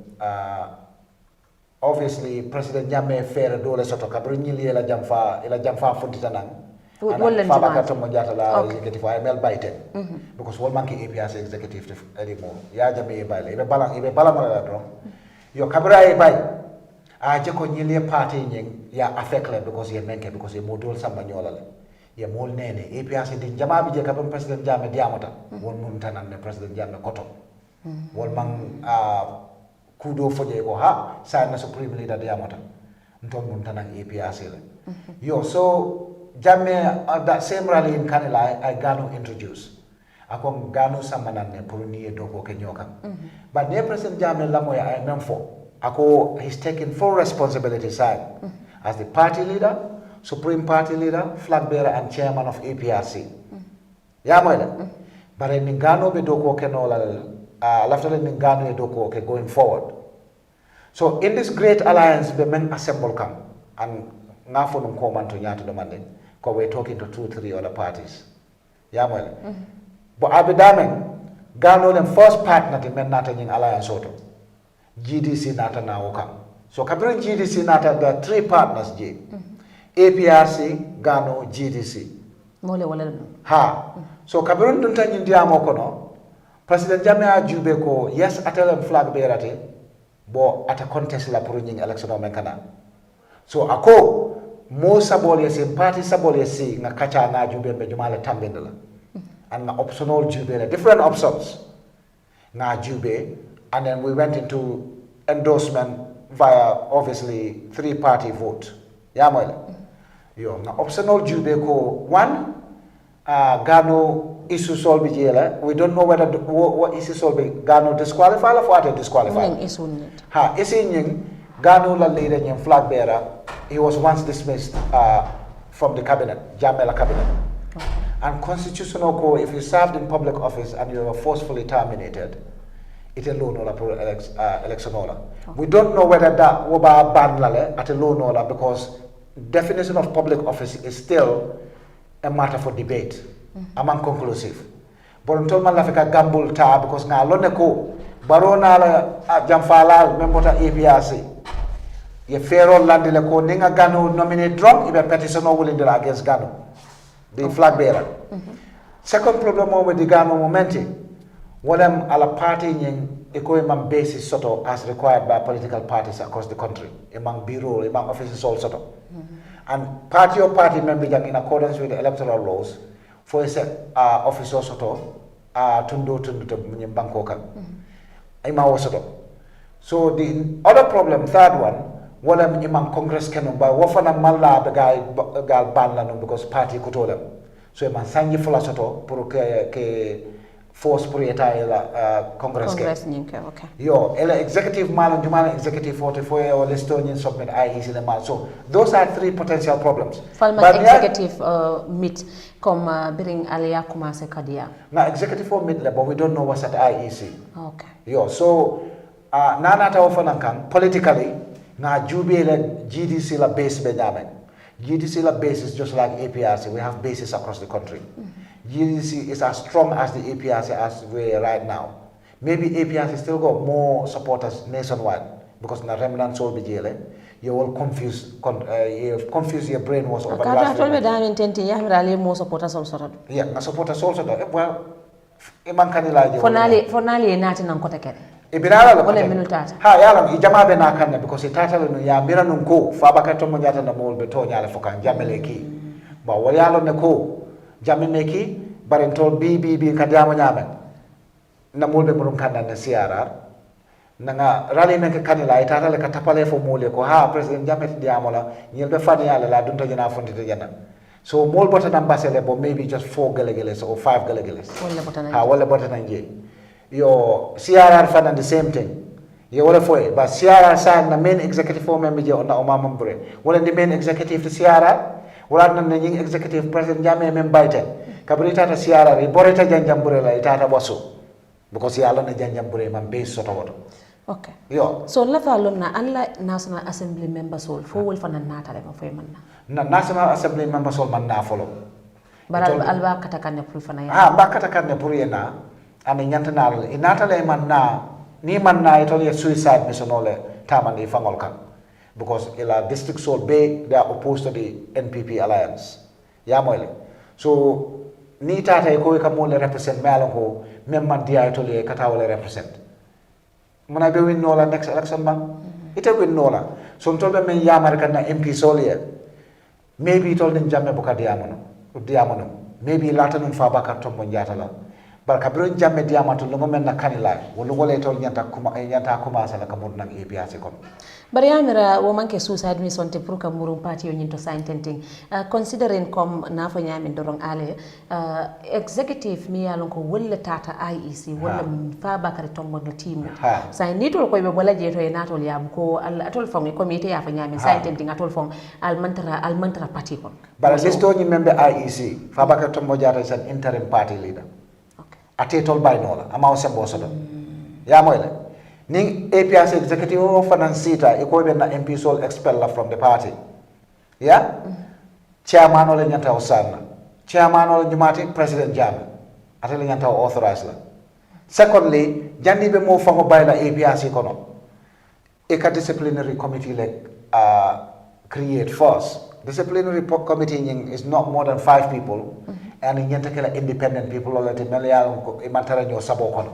obviously President Jammeh fere dole soto kabru nyili la jamfa funtita nan wala fa bakato mo jata la executive mel baite because wol manki APRC executive anymore ya Jammeh baile ibe bala mo la dron yo kabra e bay a je ko nyili party nyen ya affect le because ye menke because ye modol samba nyola le ye mol nene APRC din jama bi je kabam President Jammeh diamata won mum tanan ne President Jammeh koto wol man kudo foje ko sa na supreme leader diamata nton mum tanan APRC le yo so Jammeh that same rally in Kanila I gano introduce akon gano samanan ne pour ni do ko ke nyokan but ne President Jammeh lamoya I memfo ako he's taking full responsibility side as the party leader, supreme party leader, flag bearer and chairman of APRC. Ya moile. Bare ningano be doko ke no laftale ningano e doko ke going forward. So in this great alliance the men assemble come and ngafo num ko man to nyato demanding ko we're talking to 2-3 other parties. Ya moile. But abidamen gano them first partner the men nata ning alliance auto. GDC nata na okam. So kabrin GDC nata there are 3 partners J. APRC, Gano, GDC. Mole wala. So kabrin dunta nyindia moko no. President Jammeh jube ko yes atelem flag bearate bo ata contest la pour nying election menkana. So ako mo sabole party sabole si nga kacha na jube be jumala tambendela. And na optional jube different options. Na jube and then we went into endorsement via obviously 3-party vote. Yamoyle. Yo, na optional jube ko one Gano issue solve jela. We don't know whether what issue solve Gano disqualify or what disqualify. Issue nying Gano la leader nying flag bearer. He was once dismissed from the cabinet, Jammeh cabinet. And constitutional ko if you served in public office and you were forcefully terminated. It alone or election order. We don't know whether that woba ban lale at a low order because definition of public office is still a matter for debate among conclusive. But until man lafika gamble ta because na lone ko barona la jamfala membota APRC. Ye fero landile ko ninga Gano nominate drunk ibe petition no willing against Gano, the flag bearer. Second problem with the Gano momenti. Walem ala party nying economic basis soto as required by political parties across the country among bureau among offices all soto and party member in accordance with the electoral laws for a officer soto tundo to bankoka ima wasoto. So the other problem, third one, wala imam Congress kenum ba wafana malla be gal ban la because party kutolam. So man sanji fula soto pour que force pour eta la Congress nyinke okay. Yo, ele executive malan jumana executive 44 or Estonian submit IEC the mal. So those are three potential problems. Falma executive meet comme biring alia commencer kadia. Na executive for meet but we don't know what's at IEC. Okay. Yo, so nana ta ofana kan politically na jube le GDC la base benjamin. GDC la base is just like APRC. We have bases across the country. GDC is as strong as the APRC as we are right now. Maybe APRC still got more supporters nationwide because na remnant soul be jele. You will confuse your brain was over the last. More supporters also. Yeah, na supporters also. Well, iman kanila je. Fonali nati nan kota kere. Ibirala la wala minutata. Ha yalam ijama be na kanna because itata no ya mira nun ko fa baka to mo nyata na mol be to nyala fokan jamele ki. Ba wala ne ko jamene ki barentol bi kadiamo nyame. Na mol be murum kanna na CRR. Nanga rally na kanila itata le katapale fo mole ko ha president jamet diamola nyel be fani yala la dunta jana fonti te jana. So mol bota ambassador but maybe just 4 gelegeles or 5 gelegeles. Wala bota nanje. Yo CRR fan and the same thing. Yo wala foy but CRR sign na main executive for member je na Omar Mambure. Wala the main executive to CRR. Wala na nying executive president Jammeh membaite. Kabri tata CRR boreta janjambure la itata waso. Because yalla na janjambure man base soto woto. Okay. Yo. So la falom na alla National Assembly members all fo wol fan nata le foy man na. National Assembly members all man na follow. Baral alba katakanne pour fana ya. Ba katakanne pour yena. Ani nyanta nal inata le man na ni man na itol ye suicide mission ole tamani fangol kan because ila district soul be they are opposed to the NPP alliance ya moyle so ni tata ko ka mo le represent malon ko mem man dia itol ye kata wala represent mona be win no la next election ban ite win no la so tolbe men yamar kan na MP soul ye maybe tol den jamme bu ka diamono maybe lata nun fa bakar tombo njata la barka biro jamme diamatu lungo men na kanila wolu wole tol nyanta kuma sala kamur nang APRC kom bari amira wo manke suicide mission te pour ka murum party yo nyinto sign tenting considering comme na fo nyami dorong ale executive mi yalon ko wolle tata IEC wolle fa bakari tombo no team say nitol ko be bola jeto e natol yam ko atol fon committee ya fa nyami sign tenting atol fon al mantra party kon bara listo ni membe IEC fa bakari tombo jata san interim party leader ate tol bay nola ama o sembo sodo ya moyle ni APRC executive of finance sita e ko be na MP sol expel la from the party ya chairman ole nyanta o sanna chairman ole jumati president Jammeh ate le nyanta o authorize la secondly jandi be mo fango bay la APRC kono e ka disciplinary committee like create first disciplinary committee is not more than 5 people and nyanta kala independent people all the melia ko imantara nyo sabo kono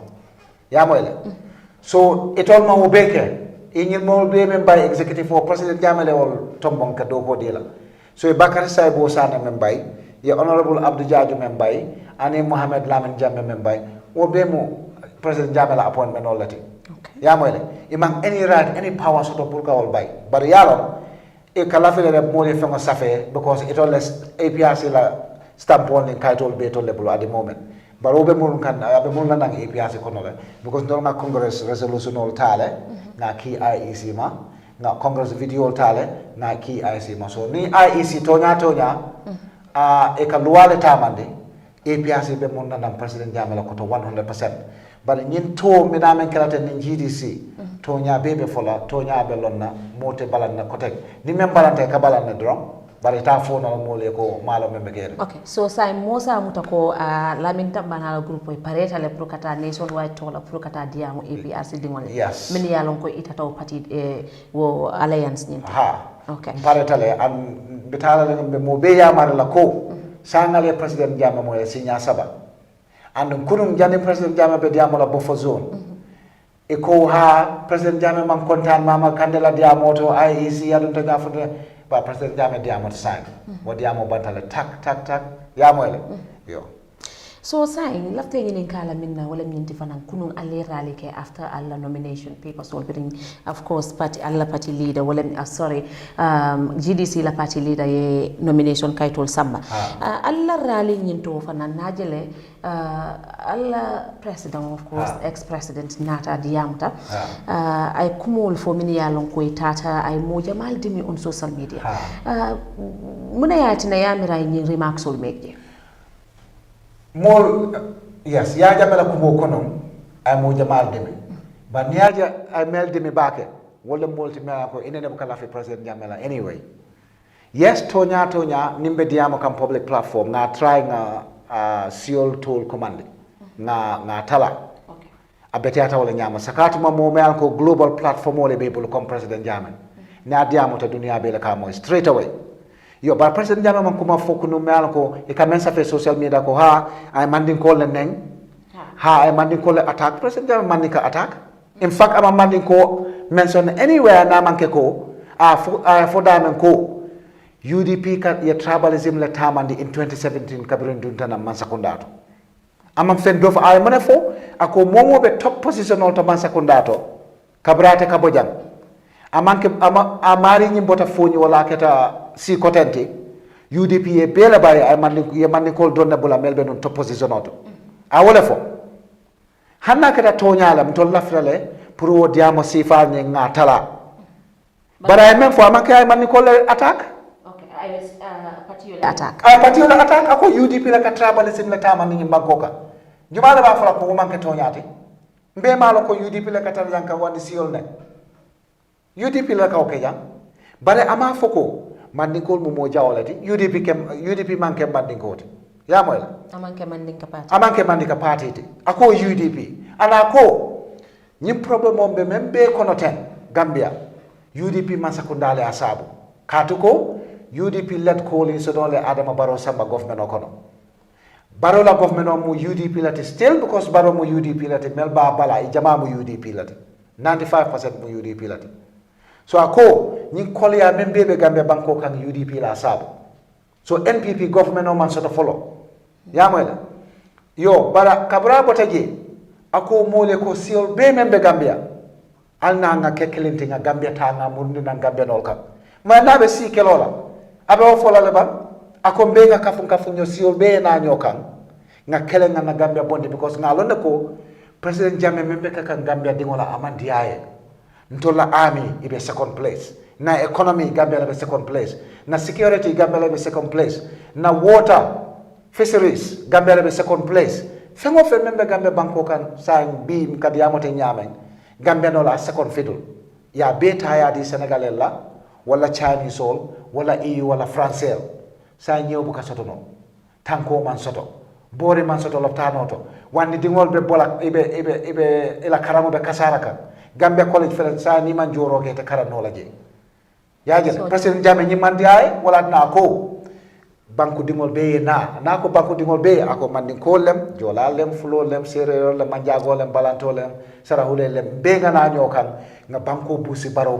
ya moyle so it all ma ubeke inyin mo be membay executive for president Jammeh wol tombon ka do ko dila so Bakar Saibo Sane membay ye honorable Abdou Diadio membay ani Mohamed Lamin Jammeh membay wo be mo president Jammeh la appointment all lati ya moyle imang any right any power soto pour ka wol bay bar yalo e kala fele mo le fengo safe because it all APRC la stamp on in title beto level at the moment but obe mun kan abe mun nang APRC kono le because no na congress resolution ol tale na ki IEC ma na congress video tale na ki IEC ma so ni IEC tonya e ka luwale tamande APRC be mun nang president Jammeh ko to 100% but nyin to mi na men kalate ni GDC tonya bebe fola tonya be lonna mote balanna kotek ni men balante ka balanna dron bari ta fo na mo le ko malo membe gere okay so sai mosa mutako Lamin Tamba na groupe e pareta le prokata nationwide to la prokata diamu APRC dingole yes min yalon ko itata o parti wo alliance ni okay pareta le am bitala le be mo be yamar la ko sangale president Jammeh mo signa saba and kunum jani president Jammeh be diamu la bofo zone e ko ha president Jammeh man kontan mama kandela diamu to IEC adun ta gafude ba president Jammeh diamo sign wo diamo bantale tak ya moyle yo So saying lafte in kala minna wala minti fanan kunung alle rally ke after alla nomination papers will bring of course party alla party leader wala GDC la party leader ye nomination kaytol samba alla rally nyinto fanan najele alla president of course ex-president nata diamta ay kumol fo min yalon koy tata ay moja mal dimi on social media muna yatina yamira nyi remarks ol meje More, yes, Yahya Jammeh la kubo konom ay mo jamal demi. But Yahya ay mel demi bake. Wala multi mela ko inene bukala fi President Jammeh la anyway. Yes, tonya nimbe diamo kam public platform nga try nga siol tool command nga tala. Okay. Abetiata wala nyama sakati ma mo mel ko global platform wala be bulu kom President Jammeh. Na diamo ta dunia be la ka mo straight away. Yo ba President Jammeh man kuma foku no mel ko e commence fe social media ko ay mandin ko le neng ay mandin ko le attack President Jammeh mandin ka attack in fact ama mandin ko mention anywhere na manke ko for diamond ko UDP ka ya tribalism le tamandi in 2017 kabrin duntana man secondato amam fen dof ay mane fo ako momo be top position on to man secondato kabrate kabojang amanke amari nyimbota foni wala keta si kotenti UDP e bela baye ay mandi ko donna bula melbe non top position auto a wala fo hanna kata tonyala mtol lafrale pour diamo sifa ni ngatala bara même fo amanke ay mandi ko attack okay I was attack patiola attack ako UDP la ka tribalism la tama ni mbagoka jumala ba fala ko manke tonyati mbe malo ko UDP la ka tar yanka wandi siol ne UDP la ka okay jang bare ama foko mandingol mo jawlati UDP manke mandingoti ya moyla amanke mandinka party ako UDP ana ko ni problem on be membe kono ten Gambia UDP man sakundale asabu katuko UDP led calling so dole Adama Barrow Samba government okono Barrow la government on mu UDP lati still because Barrow mu UDP lati melba bala i jama mu UDP lati 95% mu UDP lati so ako ni koli ya membebe Gambia banko kan UDP la sabu so NPP government no man sort of follow ya moyla yo bara kabra botaje ako mole ko siol be membe Gambia alna nga kekelente nga Gambia ta nga mundi na Gambia nol ka ma nabe si kelola abe o fola le ban ako be nga kafun nyo siol be na nyokan nga kelen nga na Gambia bondi because nga londe ko President Jammeh membe ka kan Gambia dingola amandiaye ntola army ibe second place na economy Gambia be second place na security Gambia be second place na water fisheries Gambia be second place fengo fe membe Gambia banko kan sang bi kadi amote nyamen Gambia no la second fiddle ya beta ya di Senegalais la wala Chinese all wala EU wala français sa ñew bu ka soto no tanko man soto bore man soto loptano to wandi dingol be bolak ibe ila karamo be kasara kan Gambia college fere sa ni man joro ke te karano la je yaje President Jammeh ni man diay wala na ko banku dingol be na ko banku dingol be ako man din ko lem jola lem fulo lem serero lem manjago lem balanto lem sarahule lem be nga na nyokan nga banku busi baro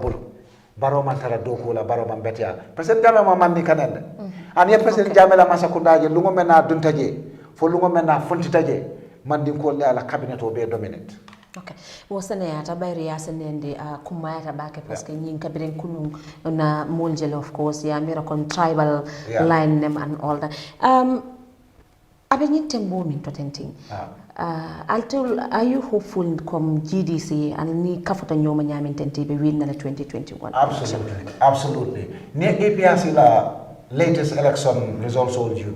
man tara doko la baro man betia President Jammeh ma man ni kanende an ye President Jammeh la masakunda je lungo mena duntaje fo lungo mena fontitaje man din ko le ala cabinet o be dominate. Okay. Wasane yata bayri yasenende kuma yata bake paske nyin kabiren kunu na moljel of course ya mira kon tribal line them and all that. Abe nyin tembo min to tenting. Are you hopeful come GDC and ni kafuta nyoma nyamin tenti be win na 2021? Absolutely. Near APRC la latest election results all due.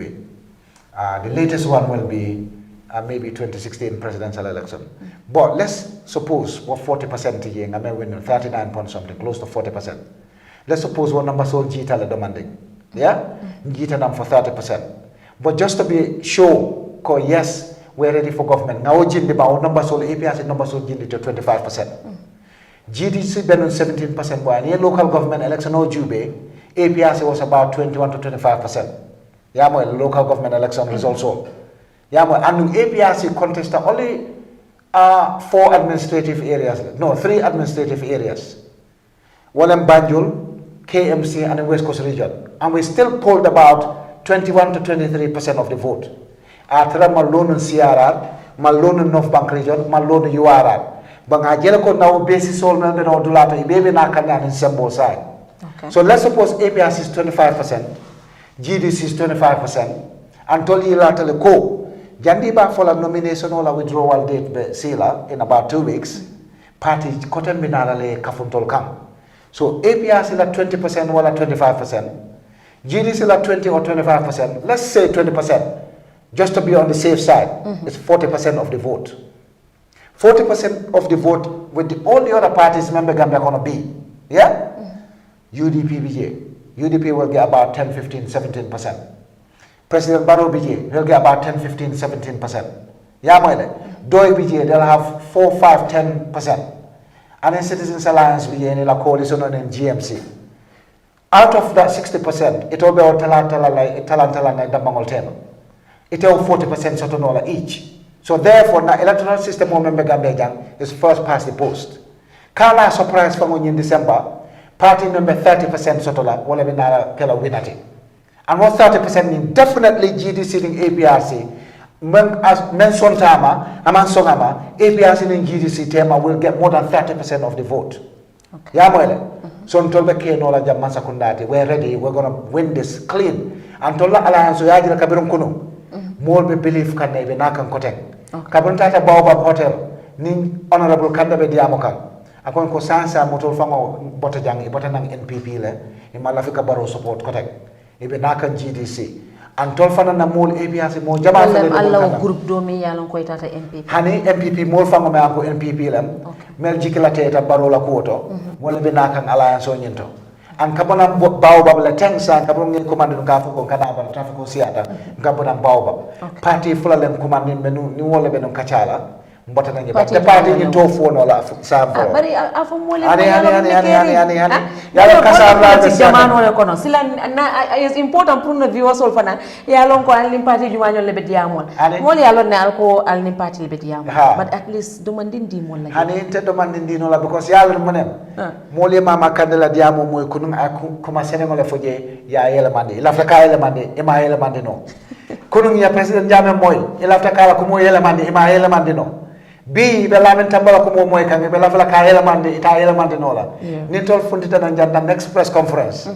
The latest one will be maybe 2016 presidential election. But let's suppose what 40% again, I may win 39 point something, close to 40%. Let's suppose one number so Jita le demanding. Yeah? Jita them for 30%. But just to be sure, yes, we're ready for government. Now jindi ba number so APRC number so jindi to 25%. GDC been on 17%, but in local government election or Jube, APRC was about 21 to 25%. Yeah, my local government election results all. Yeah, and APRC contested only 3 administrative areas. One in Banjul, KMC, and the West Coast region. And we still polled about 21 to 23% of the vote. atara malonu CRR malonu North Bank region malonu URR banga jele ko nawo besi sol men be no dulato ibebe na kanya in symbol side. So let's suppose APRC is 25%, GDC is 25%, and tol ilatale ko jandi ba for la nomination or la withdrawal date be sila in about 2 weeks. Party koten binala le kafuntol kam. So APRC la 20% or 25%, GDC la 20 or 25%, let's say 20%, just to be on the safe side. It's 40% of the vote. 40% of the vote with all the other parties member Gambia gonna be, yeah? UDP BJ. UDP will get about 10, 15, 17%. President Barrow BJ will get about 10, 15, 17%. Yeah, my Doi BJ, they'll have 4, 5, 10%. And then Citizens Alliance BJ and the coalition and GMC. Out of that 60%, it will be talantala like Dambangol Teno. It will 40% sotonola each. So therefore, the electoral system of member Gambia is first past the post. Kala surprise from in December, party member 30% sotola, wala binara kela winati. And what 30% mean? Definitely GDC in APRC. Men son tama, aman songama, APRC in GDC tema will get more than 30% of the vote. Okay. Yeah, so Ntolbe K Nola Jamman Sakundati, we're ready, we're gonna win this clean. And Tola Alliance Yajila Kabirum Kunu. More be belief can be nakan koteng. Kabun tata Baobab Hotel, Ning Honorable Kandabe Diamokan. Akon ko sansa motor fango botajang ibotanang NPP le, imalafika baro support koteng. Ibe nakan GDC. And tolfana na mol APRC mo jama fele Allah group domi yalon ko itata NPP. Hani NPP mol fango me ako NPP lem. Mel jikila teta baro la kuoto. Wala be nakan alliance o nyinto. Ang kabonam baobab la tengsa kabon ngin commande no kafu ko kana ba trafiko siata kabonam baobab party fulalem commande menu ni wala be no kachala mbota nangi ba te party ni to fo no la sa fo bari afo mole ani ya kasar la be jamano le kono sila is important pour no viewers all fana ya lon ko alin party jumanyo le be diamol mole ya lon ne alko alin party le be diamol but at least demanding di mol la hani te demanding di no la because ya lon monem mole mama kandela diamo moy kunun kuma senengo le foje ya yele mande la faka yele mande ima yele mande no kunun ya president Jammeh moy ila faka ko moy yele mande ima yele mande no bi be Lamin Tamba ko mo moy kangi be la faka yele mande ita yele mande no la ni tol fundita na jandam next press conference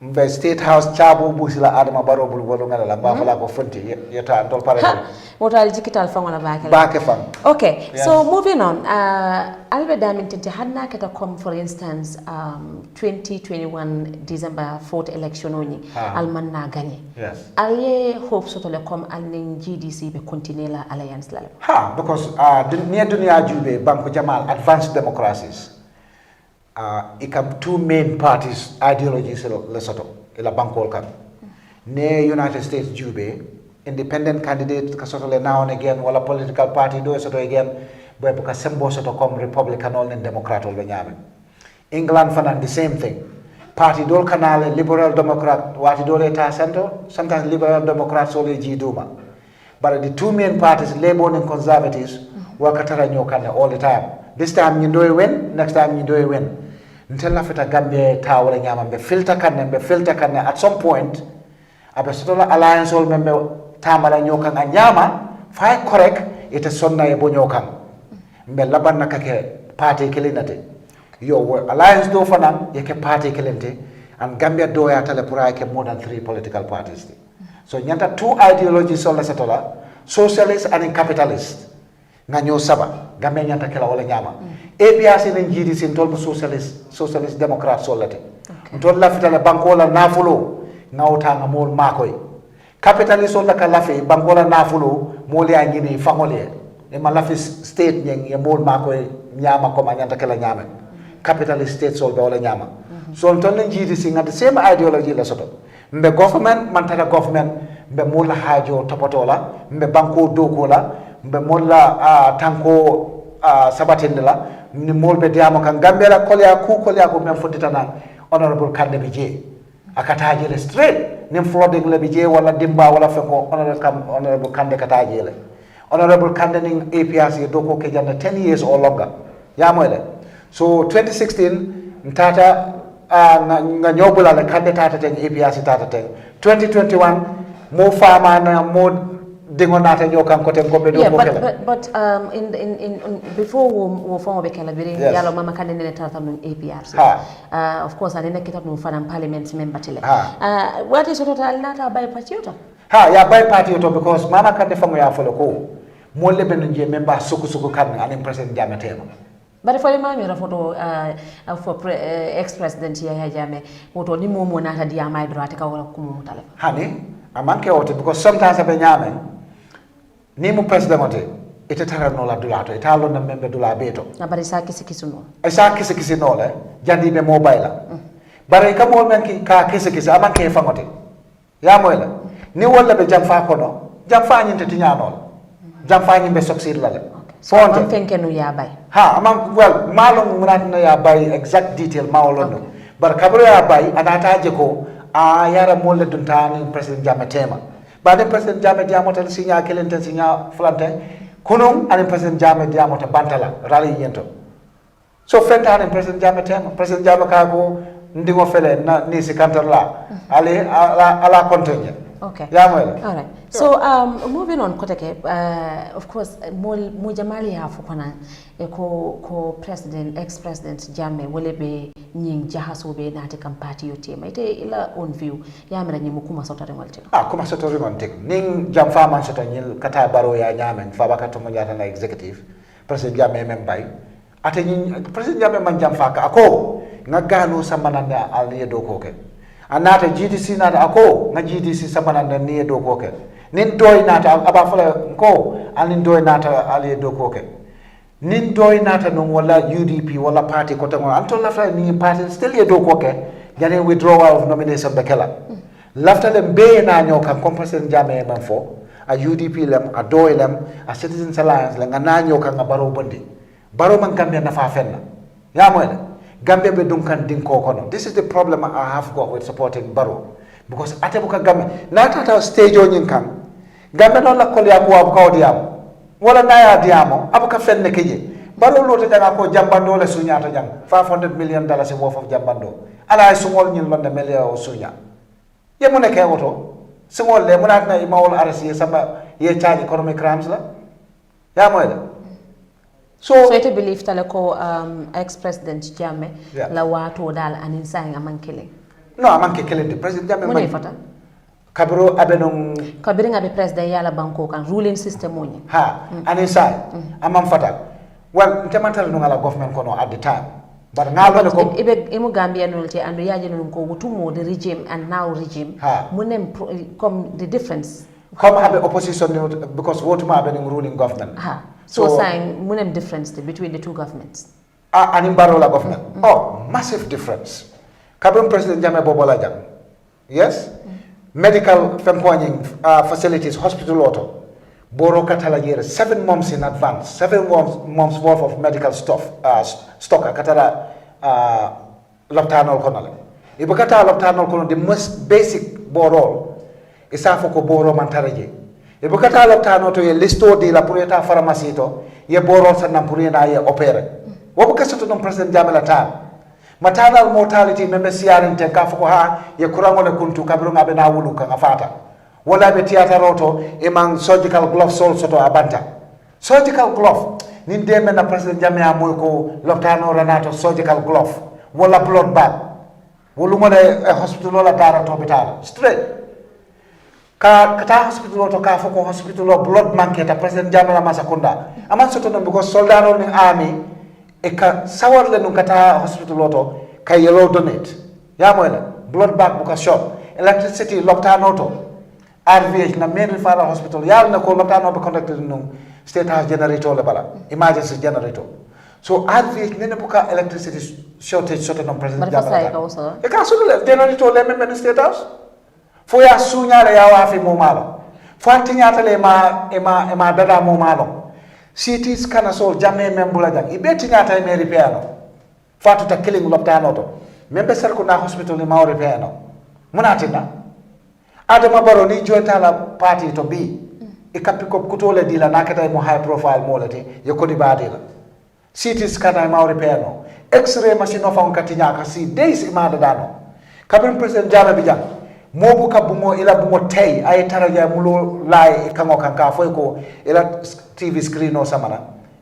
be State House chabu busila adama baro bul wolu ngala la ba fala ko funti yeta tol pare wotal jikital fangola baake fang. Okay, yes. So moving on, Albert Damintinti hadna keta come for instance 2021 December 4th election oni almanna gagné. Yes. Aye hope so to le come alning GDC be continue la alliance la. Because near dunia jube banko jamal advanced democracies. Ikam two main parties ideologies lesoto ila banko kan. Ne United States jube independent candidate kasotole now and again wala political party do soto again boy buka sembo soto comme republican or democrat or benyame England fanan the same thing party dol kanale liberal democrat wati dole ta center sometimes liberal democrats only ji duma but the two main parties Labour and Conservatives wakatara nyokane all the time this time you do win next time you do win until after Gambia ta wala nyama be filter kan at some point abesotola alliance all member tamala nyokan anyama fay correct ite sonna e bo nyokan mbe laban nakake party kelinate yo alliance do fanan yake party kelente and Gambia do ya tale pura yake more than 3 political parties so nyanta two ideologies so la setola socialist and capitalist nganyo saba Gambia nyanta kala wala nyama APRC ne jidi sin tolbo socialist democrat solate ntol la fitale bankola nafulo ngawta ngamol makoy capitalist on la kalafi bangola nafulo moli angini fangole e malafi state nyeng ye mol makoy nyama ko manyanta kala nyama capitalist state sol be wala nyama so ton len jidi singa the same ideology la soto mbe government mantata government mbe mola hajo topotola mbe banko dokola mbe mola tanko sabatindela ni molbe diamo kan Gambia kolya ko men fotitana honorable Kandabe je akataje le straight nim flooding le bije wala dimba wala feko honorable Kande kataje le honorable Kande ning APRC doko ke janna 10 years or longer ya moyle so 2016 ntata nga nyobula le Kande tata ten APRC tata ten 2021 mo fama na mo dingonata nyokan kote ngombe do but in before wo fongo be kala biri yalo mama kande ne tata no APRC of course anene kita no fana parliament member tele what is total nata by party oto ya by party oto because mama kande fango ya folo ko molle be nje member suku kan anin president Jammeh tema but for mami rafoto for ex-president Yahya Jammeh woto ni momo nata dia may droite ka wala kumu tale hani amanke wote because sometimes abe nyamen ni mu president ote ite tara no la dulato ita lo na membe dula beto na bari sa kisi no sa kisi no le jandi be mobile bare ka mo men ki ka kisi amanke fangote ya moyla ni wala be jam fa kono jam fa nyinte tinyano jam fa nyimbe succeed la le fonte fenke no ya bay amam well malum munat no ya bay exact detail mawlono bar kabro ya bay anata je ko yara molle duntani president Jammeh tema bade president Jammeh diamota signa kelenten signa flante kunum ani president Jammeh diamota bantala rali yento so fentani president Jammeh tema president Jammeh ka ko ndingo fele na ni si kantarla ala kontenye okay yeah, all right so moving on koteke of course mo jamali hafu kona ko president ex-president Jammeh wole be nying jahaso be nati kam party yo tema ite ila on view yamira nyimu kuma sotare ngolte kuma sotare ngonte ning jam fa man sota nyil kata baro ya nyamen fa bakato mo nyata na executive president Jammeh membay ate nyi president Jammeh man jam fa ka ako ngagano samananda aliye do koke anata GDC nata ako nga GDC samananda niye do koke nin doy nata aba fala ko anin doy nata aliye do koke nin doy nata non wala UDP wala party ko tango anto lafta ni party still ye do koke jani withdrawal of nomination bekela lafta le be na nyoka comme president Jammeh man fo a UDP lem a doy lem a Citizens Alliance le nga na nyoka nga baro bondi baro man Gambia na fa fenna ya moyde Gambia be dunkan dinko kono. This is the problem I have got with supporting Barrow. Because atebuka Gambia nata ta stage on yinkan. Gambia non la kol ya ko abuka diam. Wala na ya diamo abuka fenne keje. Barrow lote janga ko jambando le sunya ta jang. $500 million worth of jambando. Ala sungol nyil londe melia o sunya. Ye mo neke woto. Sungol le mo na imawol RC sama ye charge economic crimes la. Ya moyda. So it believe talako ex-president Jammeh la wato dal anin sang amankele. No amanke kele the president Jammeh. Mune fata. Kabiro abenong kabiri ngabe president yala banko kan ruling system onye. Anin sang amam fata. Well, ntemantal no ngala government kono at the time. But ngalo ko ibe emu Gambia nolti ando yaje no ko wutumo the regime and now regime. Munem come the difference. Come have opposition because wotuma abening ruling government. So saying munem difference between the two governments. And Barola government. Oh, massive difference. Kabum President Jammeh Bobola Jam. Yes? Medical facilities, hospital auto. Boro Katala year 7 months in advance. 7 months worth of medical stock Katara Loptanol Konale. Ibukata Loptanol Kono, the most basic borol. Isafoko boro mantaraje. Ibukata loptano to ye listo di la pureta pharmacie to ye boro sanam purena ye opere. Wabukaso to president Jammeh lata. Maternal mortality membe siarente kafoko ha ye kurango le kuntu kabirunga bena wulu ka ngafata. Wala be theater roto emang surgical glove sol soto abanta. Surgical glove ninde men na president Jammeh amoy ko loptano ranato surgical glove wala blood bag. Wulu mo de hospital la dara to hospital. Straight kata hospital to ka foko hospital blood manke ta president Jammeh la masakunda aman soto no because soldado ni army e ka sawar le no kata hospital to ka yellow donate ya moyla blood bag buka shop electricity loptano to RVH na main referral hospital yal na ko loptano be conducted no state house generator le bala emergency generator so RVH ne buka electricity shortage soto no president Jammeh e ka so le generator le men state house fo ya sunya le ya wafi mo malo fo antinyata le ma dada mo malo CT scanner so Jammeh membula jang ibeti nyata me repair no fatu ta killing loptano to membe ser ko na hospital ni ma repair no munatina adama baro ni joita la party to bi e kapi ko kutole dila nakata mo high profile mo lati yokodi badila CT scanner ma repair no x-ray machine of on katinya ka si days ma dada no kabin president Jammeh bijang mobu ka bungo ila bungo tay ay taraja mulo lay kango kanka foy ko ila TV screen o samana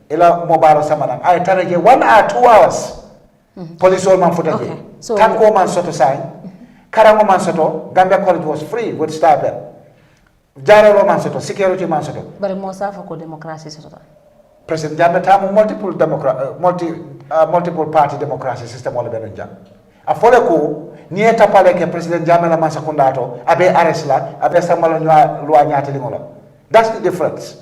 ila mobile samana ay taraja 1 or 2 hours police all man footage so tanko man soto sign karango man soto Gambia college was free with stipend jaralo man soto security man soto bare mo sa ko democracy soto President Jammeh tamu multiple party democracy system wala benen jam a fole ko ni eta pale ke President Jammeh la masa kundato abe arrest la abe samalo loi nyati lingola. That's the difference.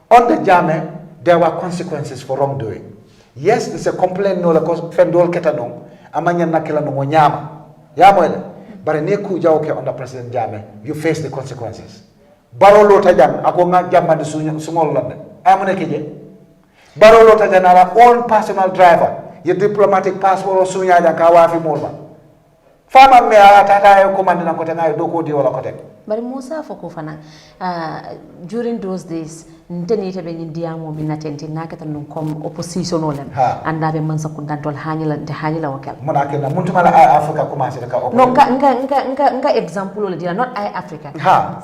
On the Jammeh there were consequences for wrongdoing. Yes, it's a complaint no la ko fendol ketano amanya nakila no nyama ya moyle bare ne ku jaw ke under President Jammeh you face the consequences. Barolo tajam ako nga jamande sungol lande amune keje Barolo tajanala own personal driver your diplomatic passport o sunya janka wafi molba fama me atata e commande na kote ngay doko di wala kote bari Musa foko fana during those days ntenite be ndiamo minatenti nakata non comme opposition olen anda be man sakunda dol hanila wakal monake na muntu mala Eyeafrica commencer ka no nga example le dira not Eyeafrica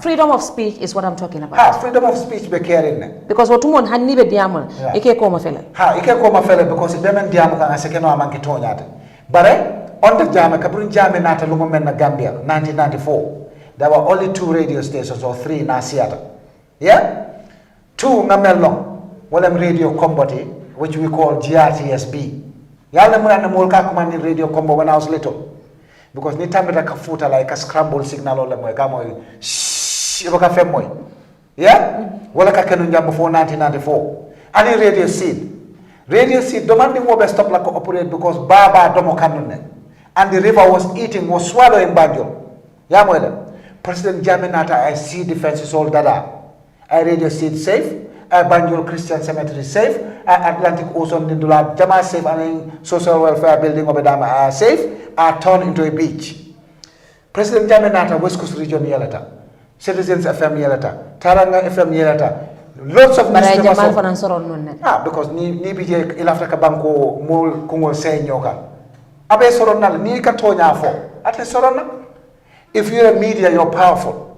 freedom of speech is what I'm talking about freedom of speech be caring because what mon hanni be diamol ike ko ma fele ike ko ma fele because be men diamo kan sekeno amanke tonyate bare on the Jammeh kabrin Jammeh nata lungo men na Gambia 1994 there were only 2 radio stations or 3 na Seattle. Yeah? 2 ngamelong. Walem radio combati, which we call GRTSB. Yalla muna na mulka kumani radio combo when I was little. Because ni tambeta kafuta like a scramble signal ole moy gamoy shh yoka femoy. Yeah? Wala ka kenunja before 1994. Ani radio seed. Radio seed demanding wo be stop like operate because baba domo kanune. And the river was swallowing Banjul. Yeah, moyle. President Jammeh nata I see defenses all dada. I radio seed safe. I Banjul Christian Cemetery safe. I Atlantic Ocean Nindula Jama safe and social welfare building Obedama are safe. Are turned into a beach. President Jammeh nata West Coast region yelata. Citizens FM yelata. Taranga FM yelata. Lots of newspapers. Because ni BJ Eyeafrica Banko mul kungol say nyoka. Abe soronal ni ka tonya fo. Ate sorona. If you're a media, you're powerful.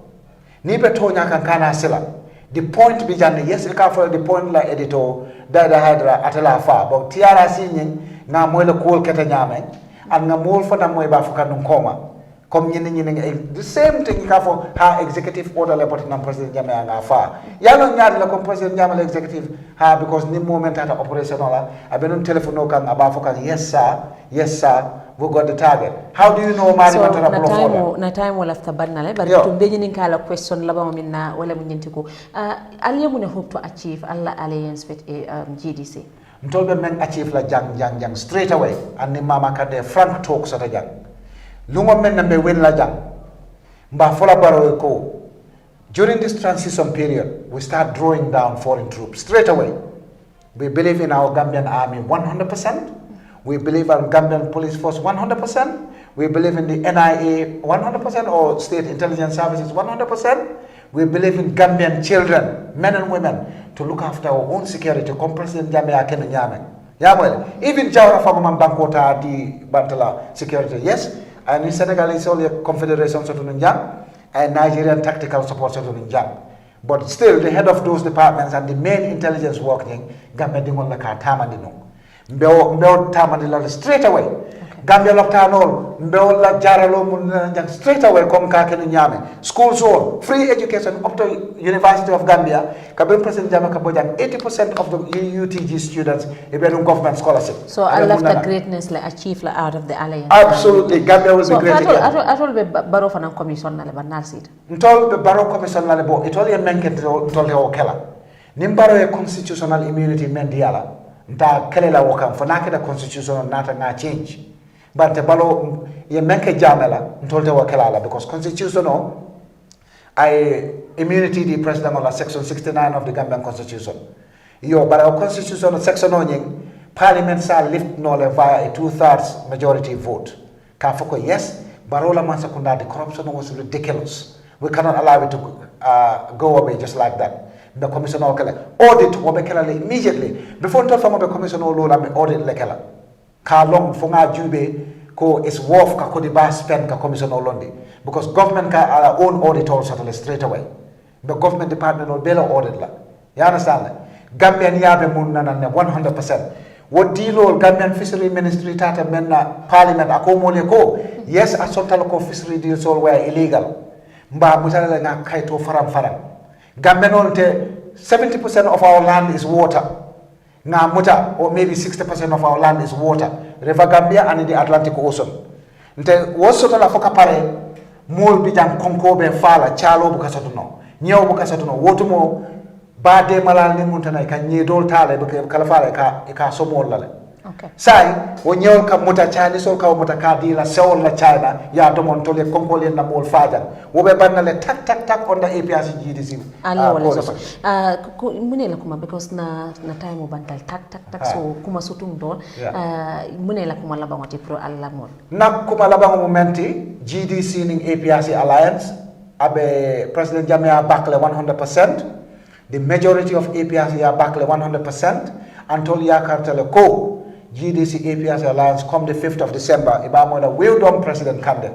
Nibe tonya kankana sila. The point bijane yes, you can follow the point like editor Dada Hydra atela fa but TRC nyin na moyle cool kete nyame and na mol fa na moy ba fuka dum koma comme ñi the same thing you can for ha executive order le pot na president Jammeh nga fa yalo ñaade la comme president Jammeh executive ha because ni moment ata operational la abenon telephone kan aba fuka yes sir we got the target. How do you know Mari Matara Blofo? Na time wala after banale but to beji ninkala question laba minna wala munyentiko aliye mune hope to achieve alla alliance with GDC mtolbe men achieve la jang straight away and ni mama kade frank talk sata jang lungo men nambe win la jang mba fola baro ko during this transition period we start drawing down foreign troops straight away. We believe in our Gambian army 100%. We believe in Gambian police force 100%. We believe in the NIA 100% or state intelligence services 100%. We believe in Gambian children, men and women, to look after our own security. President Jammeh Kenya Nyame. Even Jawara Fagoman Bankota di Bantala security. Yes, and in Senegal it's only a confederation sort of and Nigerian tactical support sort of but still the head of those departments and the main intelligence working Gambia dingon la ka tamandino. Mbeo tamandila straight away. Gambia Loptanol, Mbeo la jaralo mun straight away come kakenu nyame. Schools all free education up to University of Gambia. Kabin President Jammeh Kabojang 80% of the UTG students ibedun government scholarship. So I left the greatness like achieve like out of the alliance. Absolutely, Gambia will be great again. Atol be baro fana commission na le banal sit. Ntol be baro commission na le bo itol ye menke ntol he okela. Nimbaro ye constitutional immunity mendiala. Nta kelela wakam fanake da constitutional nata nga change. But the balo ye menke jamela ntolde wakela because constitutional immunity the president on section 69 of the Gambian constitution. Yo but our constitutional section on parliament shall lift no via a 2/3 majority vote. Kafoko yes, barola mansakunda the corruption was ridiculous. We cannot allow it to go away just like that. The commission audit wabekela immediately before to fama be commission law la audit lekela ka long fonga jube ko is worth ka kodi ba spend ka commission o londi because government ka our own auditor settle straight away the government department will bela audit la you understand Gambian yabe mun nanane 100% what deal Gambian fishery ministry tata menna parliament akomole ko yes a sotal ko fishery deals all were illegal mba mutala nga kaito faram Gambian on te 70% of our land is water nga muta or maybe 60% of our land is water River Gambia and in the Atlantic Ocean nte wosoto la foka pare mol bijang konkobe fala chalo buka sotuno nyew buka sotuno wotumo ba de malal ni muntana ka nyedol tale buka kala fala ka somol la okay sai wo nyew ka muta chani sol ka muta ka di la sewol la China ya do mon tole konkole na mol fajan wo be banale tak on the APRC GDC ala wala so munela kuma because na time bantal tak so kuma sutum dol munela kuma la bangoti pro alla mol na kuma la bango momenti GDC ning APRC alliance abe President Jammeh backle 100% the majority of APRC are backle 100% until yakartele ko GDC APRC alliance come the 5th of December ibamoda will dom President Kamden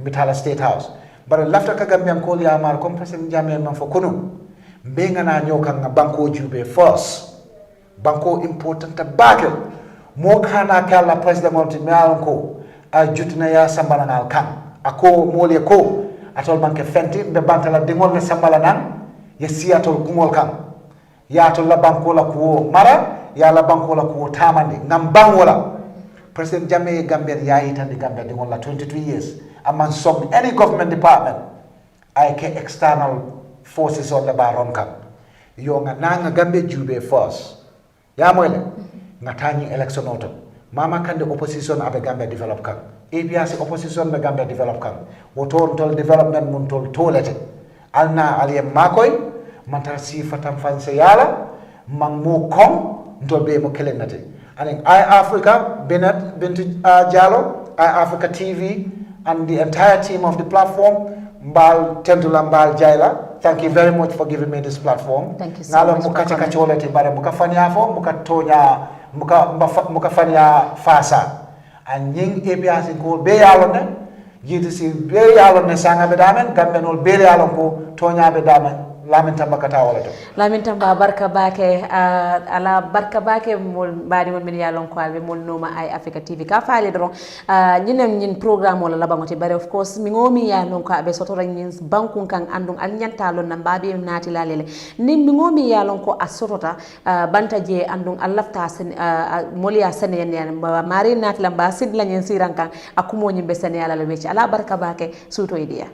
Mitala State House but lafta ka Gambian ko ya mar comme President Jammeh man fo kunu benga na nyoka nga banko jube first banko important bagel mo kana kala President Monti mealon ko a jutna ya sambala ngal kan ako mole ko atol banke fenti be bantala dingol na sambala nan ya siatol kumol kan ya to la banko la ko mara ya la banko la ko tamande ngam bangola President Jammeh Gambia ya itande Gambia dingol la 22 years among some any government department I can external forces on the baron kam yo nga nanga Gambia jube first ya moyle nga tani election auto mama kande opposition abe Gambia develop kam APRC opposition be Gambia develop kam wotor tol development mun tol tolete alna aliye makoy mantar si fatam fanse yala mang mo kom ntol be mo kelenate aning Eyeafrica Bennett Bintu Jallow Eyeafrica TV and the entire team of the platform Mbal Tentula Mbal Jaila, thank you very much for giving me this platform. Thank you so much for coming. Kacholete bare mukafanya fo mukatonya mukafanya fasa and ying APRC ko be yalone GDC be yalone sanga be damen Gambenol be yalon ko tonya be damen Lamin Tamba kata wala to Lamin Tamba barka bake ala barka bake mol badi mon min yalon ko albe mol noma Eyeafrica TV ka faale doron ñinem ñin programme wala labangoti bare of course mi ngomi yalon ko abe soto ñin banku kan andum al ñantalo na mbabe nati lalele nim mi ngomi yalon ko asotota banta je andum al lafta sen moliya sen yen mari nati lamba sid la ñin siran kan akumo ñimbe sen yala le wecci ala barka bake suto idiya